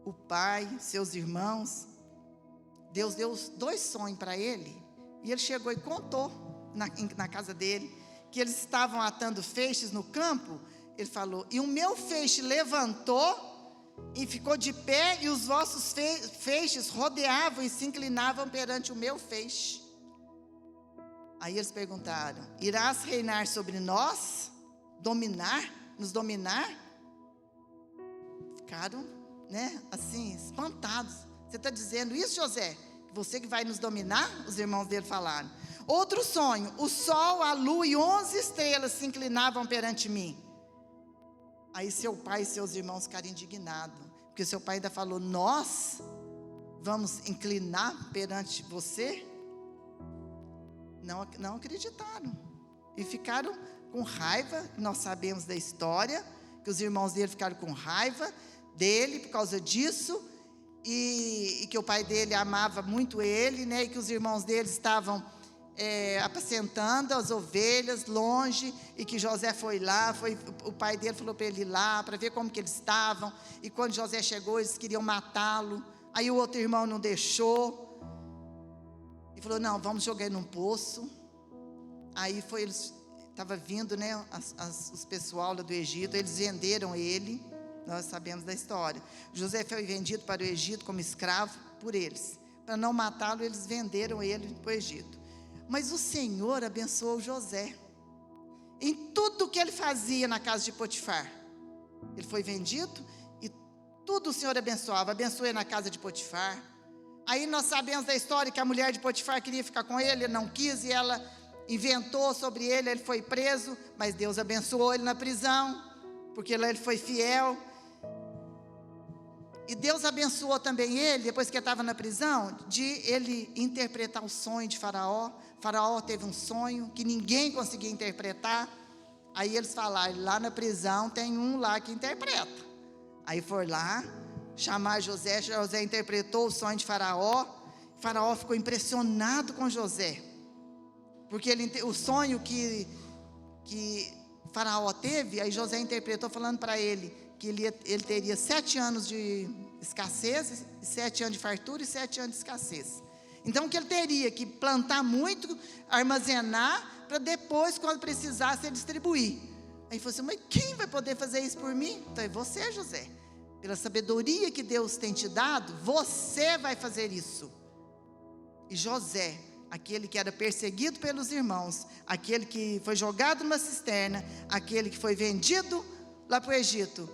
o pai, seus irmãos. Deus deu 2 sonhos para ele, e ele chegou e contou na casa dele, que eles estavam atando feixes no campo. Ele falou: e o meu feixe levantou e ficou de pé, e os vossos feixes rodeavam e se inclinavam perante o meu feixe. Aí eles perguntaram: irás reinar sobre nós? Nos dominar? Ficaram, né, assim, espantados. Você está dizendo isso, José? Você que vai nos dominar? Os irmãos dele falaram. Outro sonho: o sol, a lua e 11 estrelas se inclinavam perante mim. Aí seu pai e seus irmãos ficaram indignados, porque seu pai ainda falou: nós vamos inclinar perante você? Não acreditaram, e ficaram com raiva. Nós sabemos da história, que os irmãos dele ficaram com raiva dele por causa disso, e que o pai dele amava muito ele, né? E que os irmãos dele estavam apacentando as ovelhas longe, e que José foi lá, o pai dele falou para ele ir lá, para ver como que eles estavam, e quando José chegou, eles queriam matá-lo. Aí o outro irmão não deixou, e falou: não, vamos jogar ele num poço. Aí eles estava vindo, né, os pessoal lá do Egito, eles venderam ele. Nós sabemos da história. José foi vendido para o Egito como escravo por eles. Para não matá-lo, eles venderam ele para o Egito. Mas o Senhor abençoou José em tudo que ele fazia na casa de Potifar. Ele foi vendido e tudo o Senhor abençoava. Abençoou ele na casa de Potifar. Aí nós sabemos da história que a mulher de Potifar queria ficar com ele não quis, e ela inventou sobre ele foi preso, mas Deus abençoou ele na prisão, porque lá ele foi fiel. E Deus abençoou também ele, depois que ele estava na prisão, de ele interpretar o sonho de Faraó. Faraó teve um sonho que ninguém conseguia interpretar. Aí eles falaram: lá na prisão tem um lá que interpreta. Aí foi lá chamar José. José interpretou o sonho de Faraó. Faraó ficou impressionado com José, porque o sonho que Faraó teve, aí José interpretou falando para ele que ele teria 7 anos de escassez, 7 anos de fartura e 7 anos de escassez. Então que ele teria que plantar muito, armazenar, para depois, quando precisasse, ele distribuir. Aí ele falou assim: mas quem vai poder fazer isso por mim? Então é você, José. Pela sabedoria que Deus tem te dado, você vai fazer isso. E José, aquele que era perseguido pelos irmãos, aquele que foi jogado numa cisterna, aquele que foi vendido lá para o Egito,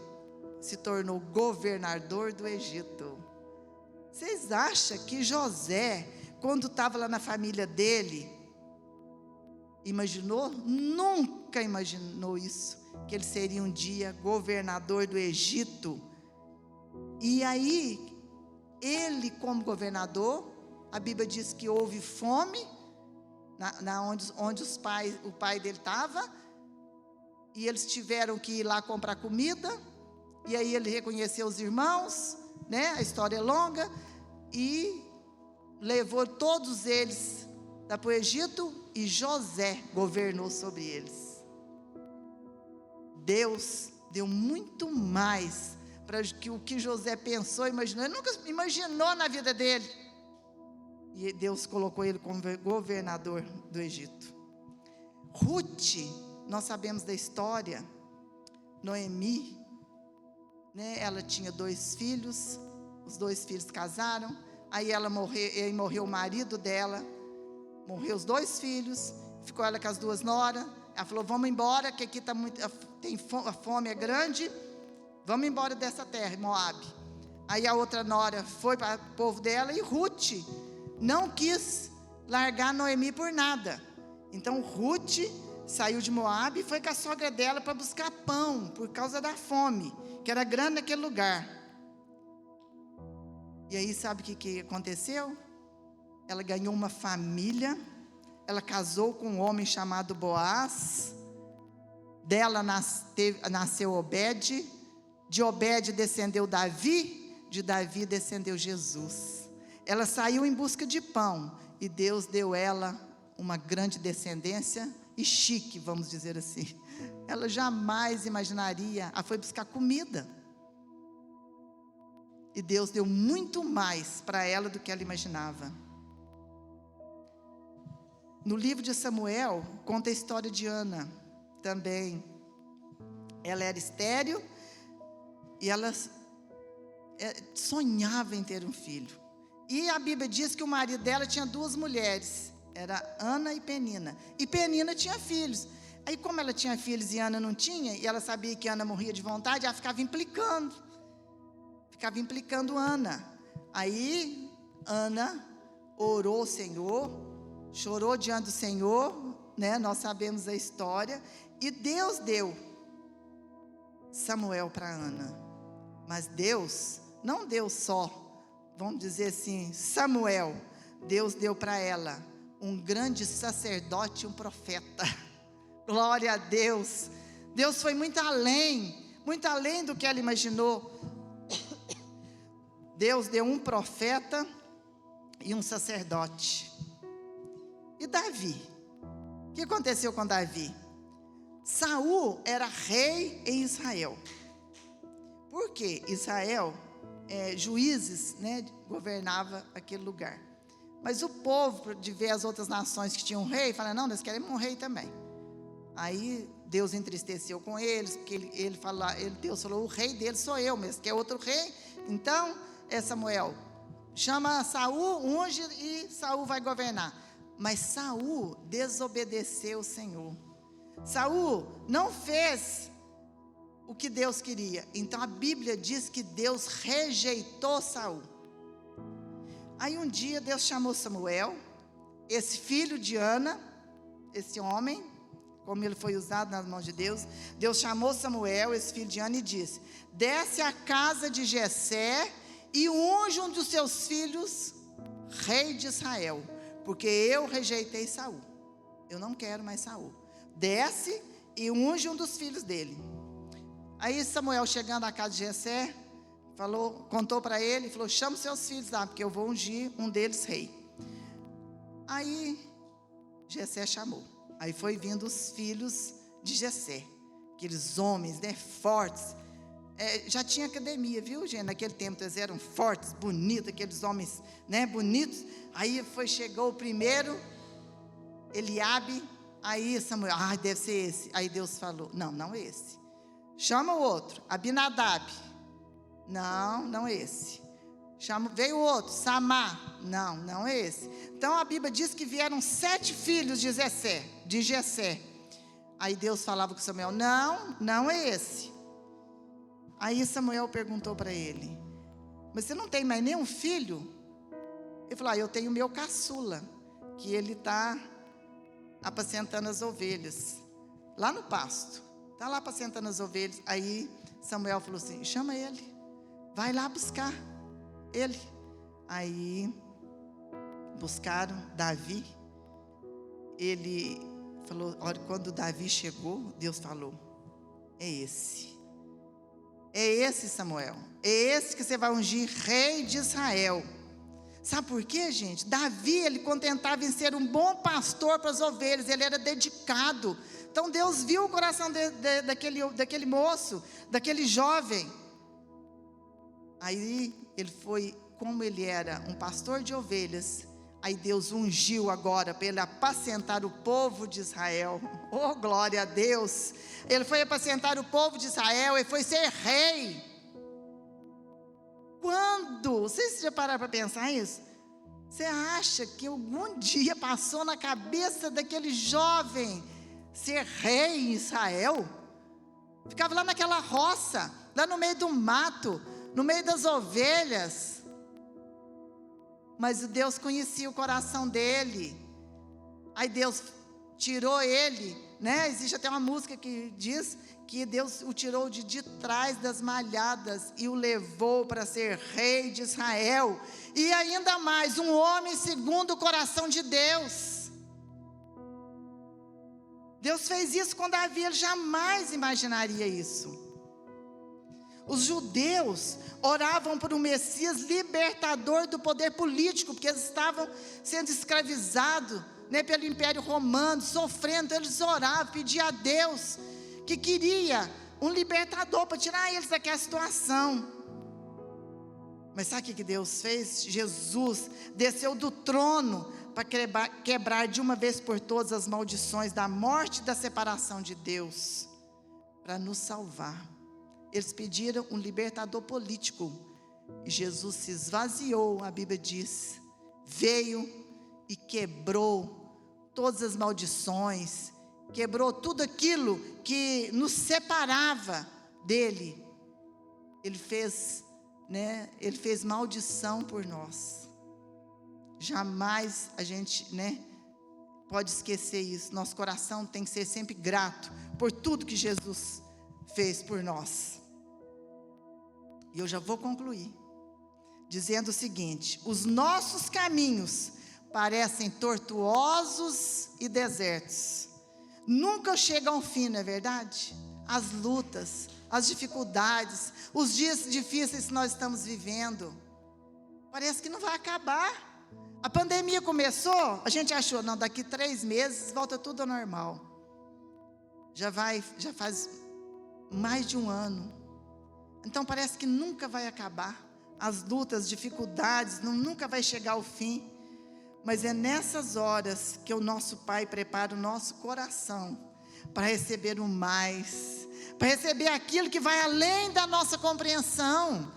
se tornou governador do Egito. Vocês acham que José, quando estava lá na família dele, imaginou? Nunca imaginou isso, que ele seria um dia governador do Egito. E aí, ele como governador, a Bíblia diz que houve fome, onde o pai dele estava, e eles tiveram que ir lá comprar comida, e aí ele reconheceu os irmãos, né? A história é longa, e levou todos eles para o Egito, e José governou sobre eles. Deus deu muito mais para o que José pensou, imaginou. Ele nunca imaginou na vida dele. E Deus colocou ele como governador do Egito. Ruth, nós sabemos da história. Noemi, né, ela tinha 2 filhos, os 2 filhos casaram, aí morreu o marido dela, morreu os 2 filhos, ficou ela com as 2 noras. Ela falou: vamos embora, que aqui a fome é grande, vamos embora dessa terra, Moabe. Aí a outra nora foi para o povo dela, e Ruth não quis largar Noemi por nada. Então Ruth saiu de Moabe e foi com a sogra dela para buscar pão, por causa da fome, que era grande naquele lugar. E aí sabe o que aconteceu? Ela ganhou uma família, ela casou com um homem chamado Boaz, dela nasceu Obed, de Obed descendeu Davi, de Davi descendeu Jesus. Ela saiu em busca de pão e Deus deu ela uma grande descendência e chique, vamos dizer assim. Ela jamais imaginaria, foi buscar comida. E Deus deu muito mais para ela do que ela imaginava. No livro de Samuel, conta a história de Ana também. Ela era estéril e ela sonhava em ter um filho. E a Bíblia diz que o marido dela tinha 2 mulheres, era Ana e Penina. E Penina tinha filhos. Aí como ela tinha filhos e Ana não tinha, e ela sabia que Ana morria de vontade, ela ficava implicando Ana. Aí Ana orou ao Senhor, chorou diante do Senhor, né? Nós sabemos a história, e Deus deu Samuel para Ana. Mas Deus não deu só, vamos dizer assim, Samuel. Deus deu para ela um grande sacerdote, um profeta. Glória a Deus. Deus foi muito além do que ela imaginou. Deus deu um profeta e um sacerdote. E Davi? O que aconteceu com Davi? Saul era rei em Israel. Por quê? Israel, juízes, né, governava aquele lugar. Mas o povo, de ver as outras nações que tinham rei, fala, não, nós queremos um rei também. Aí Deus entristeceu com eles, porque Deus falou, o rei deles sou eu mesmo, quer outro rei? Então, Samuel, chama Saul, unge e Saul vai governar. Mas Saul desobedeceu o Senhor. Saul não fez o que Deus queria. Então a Bíblia diz que Deus rejeitou Saul. Aí um dia Deus chamou Samuel, esse filho de Ana, esse homem, como ele foi usado nas mãos de Deus. Deus chamou Samuel, esse filho de Ana, e disse, desce à casa de Jessé e unge um dos seus filhos rei de Israel, porque eu rejeitei Saul, eu não quero mais Saul. Desce e unge um dos filhos dele. Aí Samuel, chegando à casa de Jessé, contou para ele, falou, chama os seus filhos lá, porque eu vou ungir um deles rei. Aí Jessé chamou. Aí foi vindo os filhos de Jessé, aqueles homens, né, fortes. Já tinha academia, viu, gente? Naquele tempo eles eram fortes, bonitos, aqueles homens, né, bonitos. Aí chegou o primeiro, Eliabe. Aí Samuel, deve ser esse. Aí Deus falou, não é esse. Chama o outro, Abinadab. Não é esse. Veio o outro, Samá. Não é esse. Então a Bíblia diz que vieram 7 filhos de Jessé. Aí Deus falava com Samuel, não é esse. Aí Samuel perguntou para ele, mas você não tem mais nenhum filho? Ele falou, eu tenho o meu caçula, que ele está apacentando as ovelhas, lá no pasto, está lá apacentando as ovelhas. Aí Samuel falou assim, chama ele, vai lá buscar ele. Aí buscaram Davi. Ele falou, olha, quando Davi chegou, Deus falou, é esse Samuel, é esse que você vai ungir rei de Israel. Sabe por quê, gente? Davi, ele contentava em ser um bom pastor para as ovelhas, ele era dedicado. Então Deus viu o coração daquele moço, daquele jovem. Aí ele foi, como ele era um pastor de ovelhas, aí Deus ungiu agora para ele apacentar o povo de Israel. Oh, glória a Deus! Ele foi apacentar o povo de Israel, ele foi ser rei. Quando? Vocês já pararam para pensar isso? Você acha que algum dia passou na cabeça daquele jovem ser rei em Israel? Ficava lá naquela roça, lá no meio do mato, no meio das ovelhas. Mas Deus conhecia o coração dele. Aí Deus tirou ele, né? Existe até uma música que diz que Deus o tirou de trás das malhadas e o levou para ser rei de Israel. E ainda mais, um homem segundo o coração de Deus. Deus fez isso com Davi, ele jamais imaginaria isso. Os judeus oravam por um Messias libertador do poder político, porque eles estavam sendo escravizados, né, pelo Império Romano, sofrendo. Então eles oravam, pediam a Deus que queria um libertador para tirar eles daquela situação. Mas sabe o que Deus fez? Jesus desceu do trono para quebrar de uma vez por todas as maldições da morte e da separação de Deus, para nos salvar. Eles pediram um libertador político, e Jesus se esvaziou, a Bíblia diz, veio e quebrou todas as maldições, quebrou tudo aquilo que nos separava dele. Ele fez maldição por nós. Jamais a gente, pode esquecer isso. Nosso coração tem que ser sempre grato por tudo que Jesus fez por nós. E eu já vou concluir dizendo o seguinte: os nossos caminhos parecem tortuosos e desertos, nunca chegam ao fim, não é verdade? As lutas, as dificuldades, os dias difíceis que nós estamos vivendo, parece que não vai acabar. A pandemia começou, a gente achou, não, daqui 3 meses volta tudo ao normal. Já faz mais de 1 ano. Então parece que nunca vai acabar. As lutas, as dificuldades, nunca vai chegar ao fim. Mas é nessas horas que o nosso Pai prepara o nosso coração para receber o mais, para receber aquilo que vai além da nossa compreensão.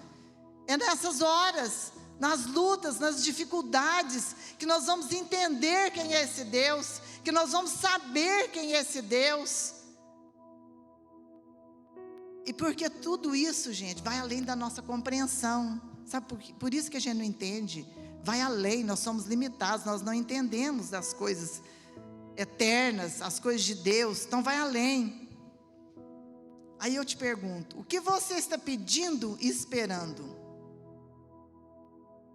É nessas horas, nas lutas, nas dificuldades, que nós vamos entender quem é esse Deus, que nós vamos saber quem é esse Deus. E porque tudo isso, gente, vai além da nossa compreensão. Sabe por isso que a gente não entende? Vai além, nós somos limitados, nós não entendemos das coisas eternas, as coisas de Deus, então vai além. Aí eu te pergunto, o que você está pedindo e esperando?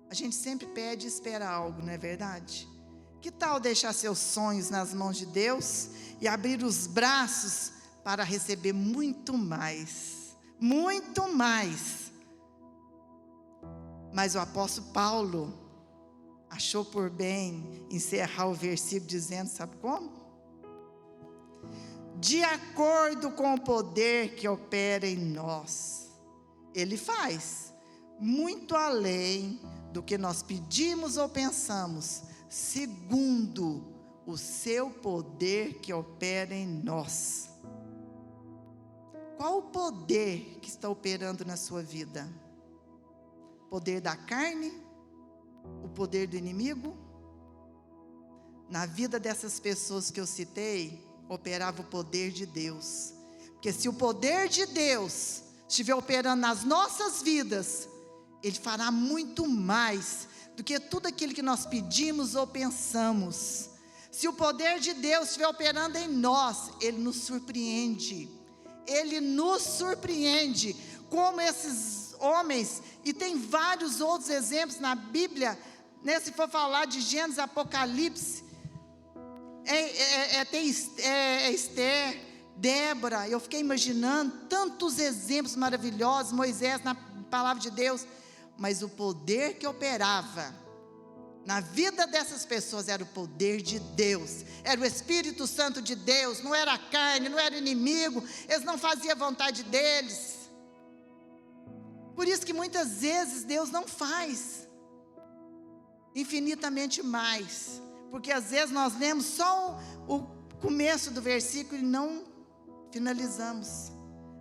A gente sempre pede e espera algo, não é verdade? Que tal deixar seus sonhos nas mãos de Deus e abrir os braços para receber muito mais, muito mais? Mas o apóstolo Paulo achou por bem encerrar o versículo dizendo, sabe como? De acordo com o poder que opera em nós, Ele faz muito além do que nós pedimos ou pensamos, segundo o seu poder que opera em nós. Qual o poder que está operando na sua vida? Poder da carne? O poder do inimigo? Na vida dessas pessoas que eu citei, operava o poder de Deus. Porque se o poder de Deus estiver operando nas nossas vidas, Ele fará muito mais do que tudo aquilo que nós pedimos ou pensamos. Se o poder de Deus estiver operando em nós, Ele nos surpreende. Ele nos surpreende, como esses homens, e tem vários outros exemplos na Bíblia, se for falar de Gênesis, Apocalipse, Esther, Débora, eu fiquei imaginando tantos exemplos maravilhosos, Moisés na palavra de Deus, mas o poder que operava na vida dessas pessoas era o poder de Deus, era o Espírito Santo de Deus, não era a carne, não era o inimigo, eles não faziam a vontade deles. Por isso que muitas vezes Deus não faz infinitamente mais, porque às vezes nós lemos só o começo do versículo e não finalizamos.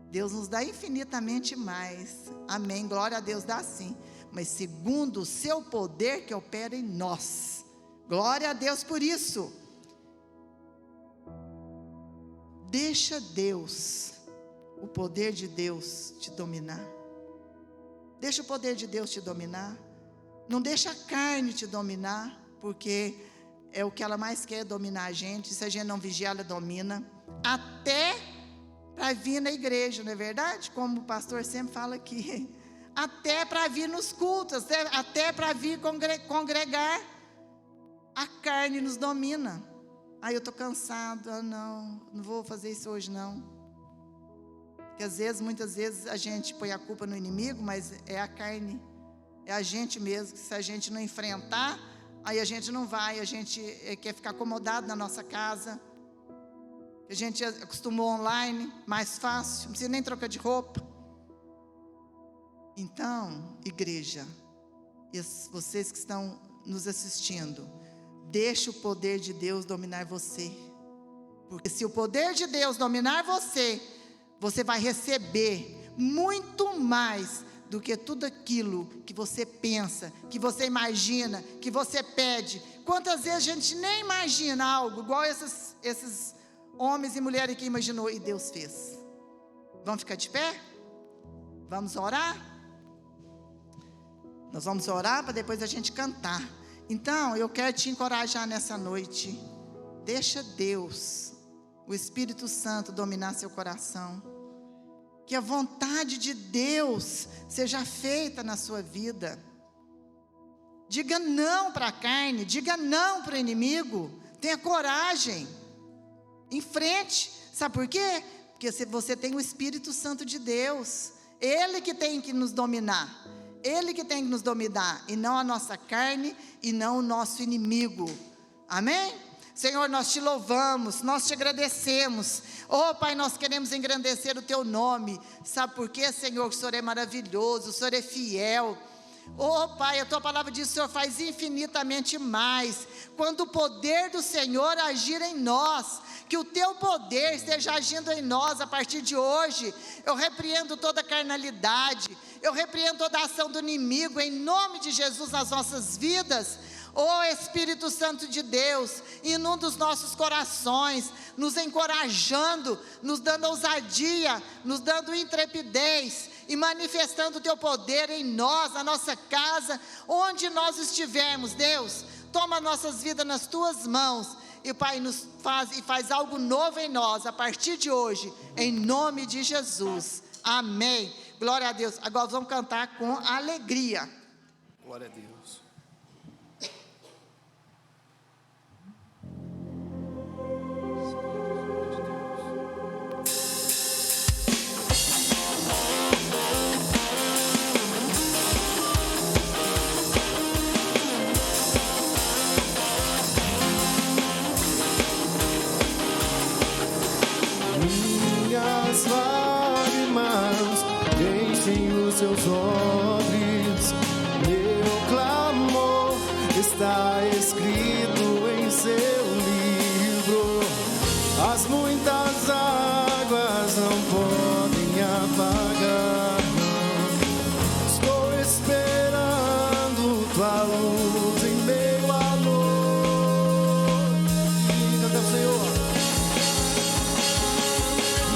Deus nos dá infinitamente mais, amém, glória a Deus, dá sim, mas segundo o seu poder que opera em nós, glória a Deus por isso. Deixa Deus, o poder de Deus te dominar, deixa o poder de Deus te dominar, não deixa a carne te dominar, porque é o que ela mais quer, dominar a gente. Se a gente não vigiar, ela domina, até para vir na igreja, não é verdade? Como o pastor sempre fala aqui, até para vir nos cultos, até para vir congregar, a carne nos domina. Eu estou cansado, não vou fazer isso hoje não. Porque muitas vezes a gente põe a culpa no inimigo, mas é a carne, é a gente mesmo. Se a gente não enfrentar, aí a gente não vai, a gente quer ficar acomodado na nossa casa. A gente acostumou online, mais fácil, não precisa nem trocar de roupa. Então, igreja, vocês que estão nos assistindo, deixe o poder de Deus dominar você. Porque se o poder de Deus dominar você, você vai receber muito mais do que tudo aquilo que você pensa, que você imagina, que você pede. Quantas vezes a gente nem imagina algo igual esses homens e mulheres que imaginou e Deus fez. Vamos ficar de pé? Vamos orar? Nós vamos orar para depois a gente cantar. Então, eu quero te encorajar nessa noite. Deixa Deus, o Espírito Santo, dominar seu coração. Que a vontade de Deus seja feita na sua vida. Diga não para a carne, diga não para o inimigo. Tenha coragem. Em frente. Sabe por quê? Porque você tem o Espírito Santo de Deus. Ele que tem que nos dominar. Ele que tem que nos dominar. E não a nossa carne e não o nosso inimigo. Amém? Senhor, nós te louvamos, nós te agradecemos. Oh, Pai, nós queremos engrandecer o teu nome. Sabe por quê, Senhor? Que o Senhor é maravilhoso, o Senhor é fiel. Oh, Pai, a tua palavra diz que o Senhor faz infinitamente mais. Quando o poder do Senhor agir em nós, que o teu poder esteja agindo em nós a partir de hoje. Eu repreendo toda carnalidade, eu repreendo toda a ação do inimigo, em nome de Jesus, nas nossas vidas. Oh Espírito Santo de Deus, inunda os nossos corações, nos encorajando, nos dando ousadia, nos dando intrepidez, e manifestando o teu poder em nós, na nossa casa, onde nós estivermos. Deus, toma nossas vidas nas tuas mãos, e Pai, faz algo novo em nós, a partir de hoje, em nome de Jesus, amém, glória a Deus. Agora vamos cantar com alegria. Glória a Deus. Minhas lágrimas enchem os seus olhos, meu clamor está escrito em seu livro. As muitas águas não podem apagar. Estou esperando tua luz em meio à noite. Canta ao Senhor.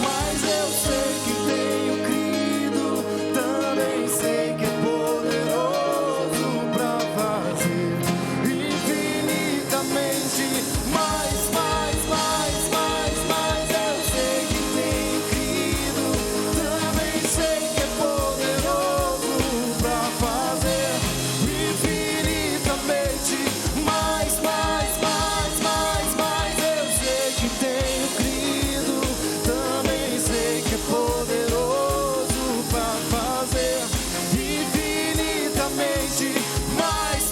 Mas eu sei que tenho crido, também sei que é poderoso para fazer infinitamente mais. Eu sei que tenho crido, também sei que é poderoso para fazer infinitamente mais. Eu sei que tenho crido, também sei que é poderoso para fazer infinitamente mais.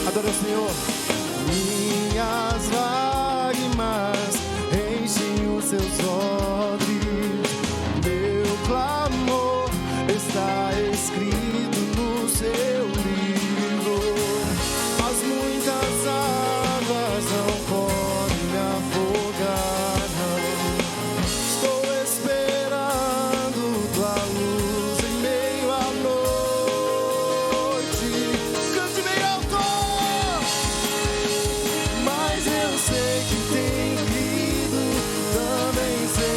Adore o Senhor. Minhas lágrimas enchem os seus olhos, meu clamor está escrito no seu livro. As muitas águas não podem me afogar, não. Estou esperando tua luz em meio à noite. Cante bem alto. Mas eu sei que tenho crido, também sei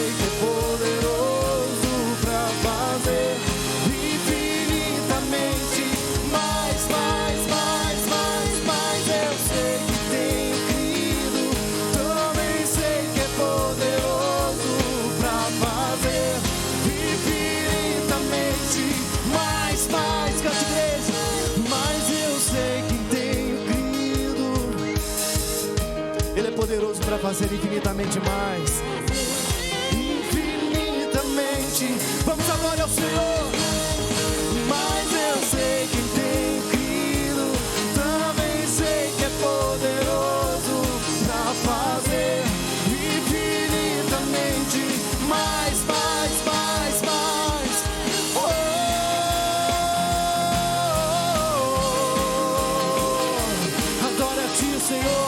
para fazer infinitamente mais. Infinitamente. Vamos adorar ao Senhor. Mas eu sei que tenho crido, também sei que é poderoso para fazer infinitamente mais, mais, mais, mais. Oh, adora a Ti, Senhor.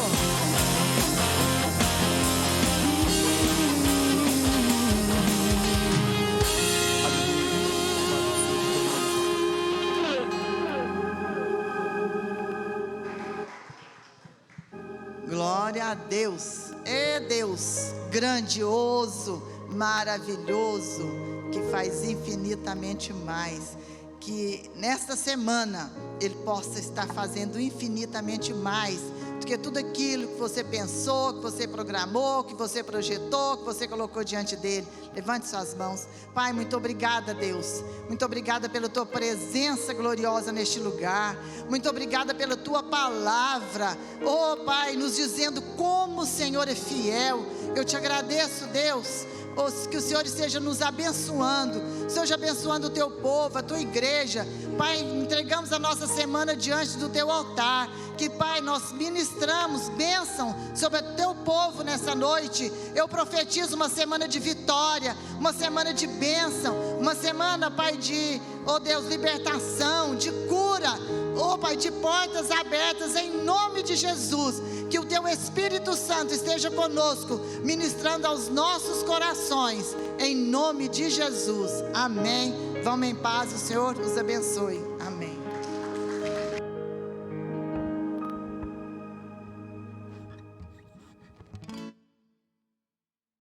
Glória a Deus. É Deus grandioso, maravilhoso, que faz infinitamente mais. Que nesta semana Ele possa estar fazendo infinitamente mais do que tudo aquilo que você pensou, que você programou, que você projetou, que você colocou diante dEle. Levante suas mãos. Pai, muito obrigada, Deus. Muito obrigada pela Tua presença gloriosa neste lugar. Muito obrigada pela Tua palavra. Oh, Pai, nos dizendo como o Senhor é fiel. Eu te agradeço, Deus. Que o Senhor esteja nos abençoando, esteja abençoando o Teu povo, a Tua igreja. Pai, entregamos a nossa semana diante do Teu altar. Que, Pai, nós ministramos bênção sobre o Teu povo nessa noite. Eu profetizo uma semana de vitória, uma semana de bênção, uma semana, Pai, de, oh Deus, libertação, de cura, oh Pai, de portas abertas em nome de Jesus. Que o Teu Espírito Santo esteja conosco, ministrando aos nossos corações, em nome de Jesus. Amém. Vamos em paz, o Senhor os abençoe.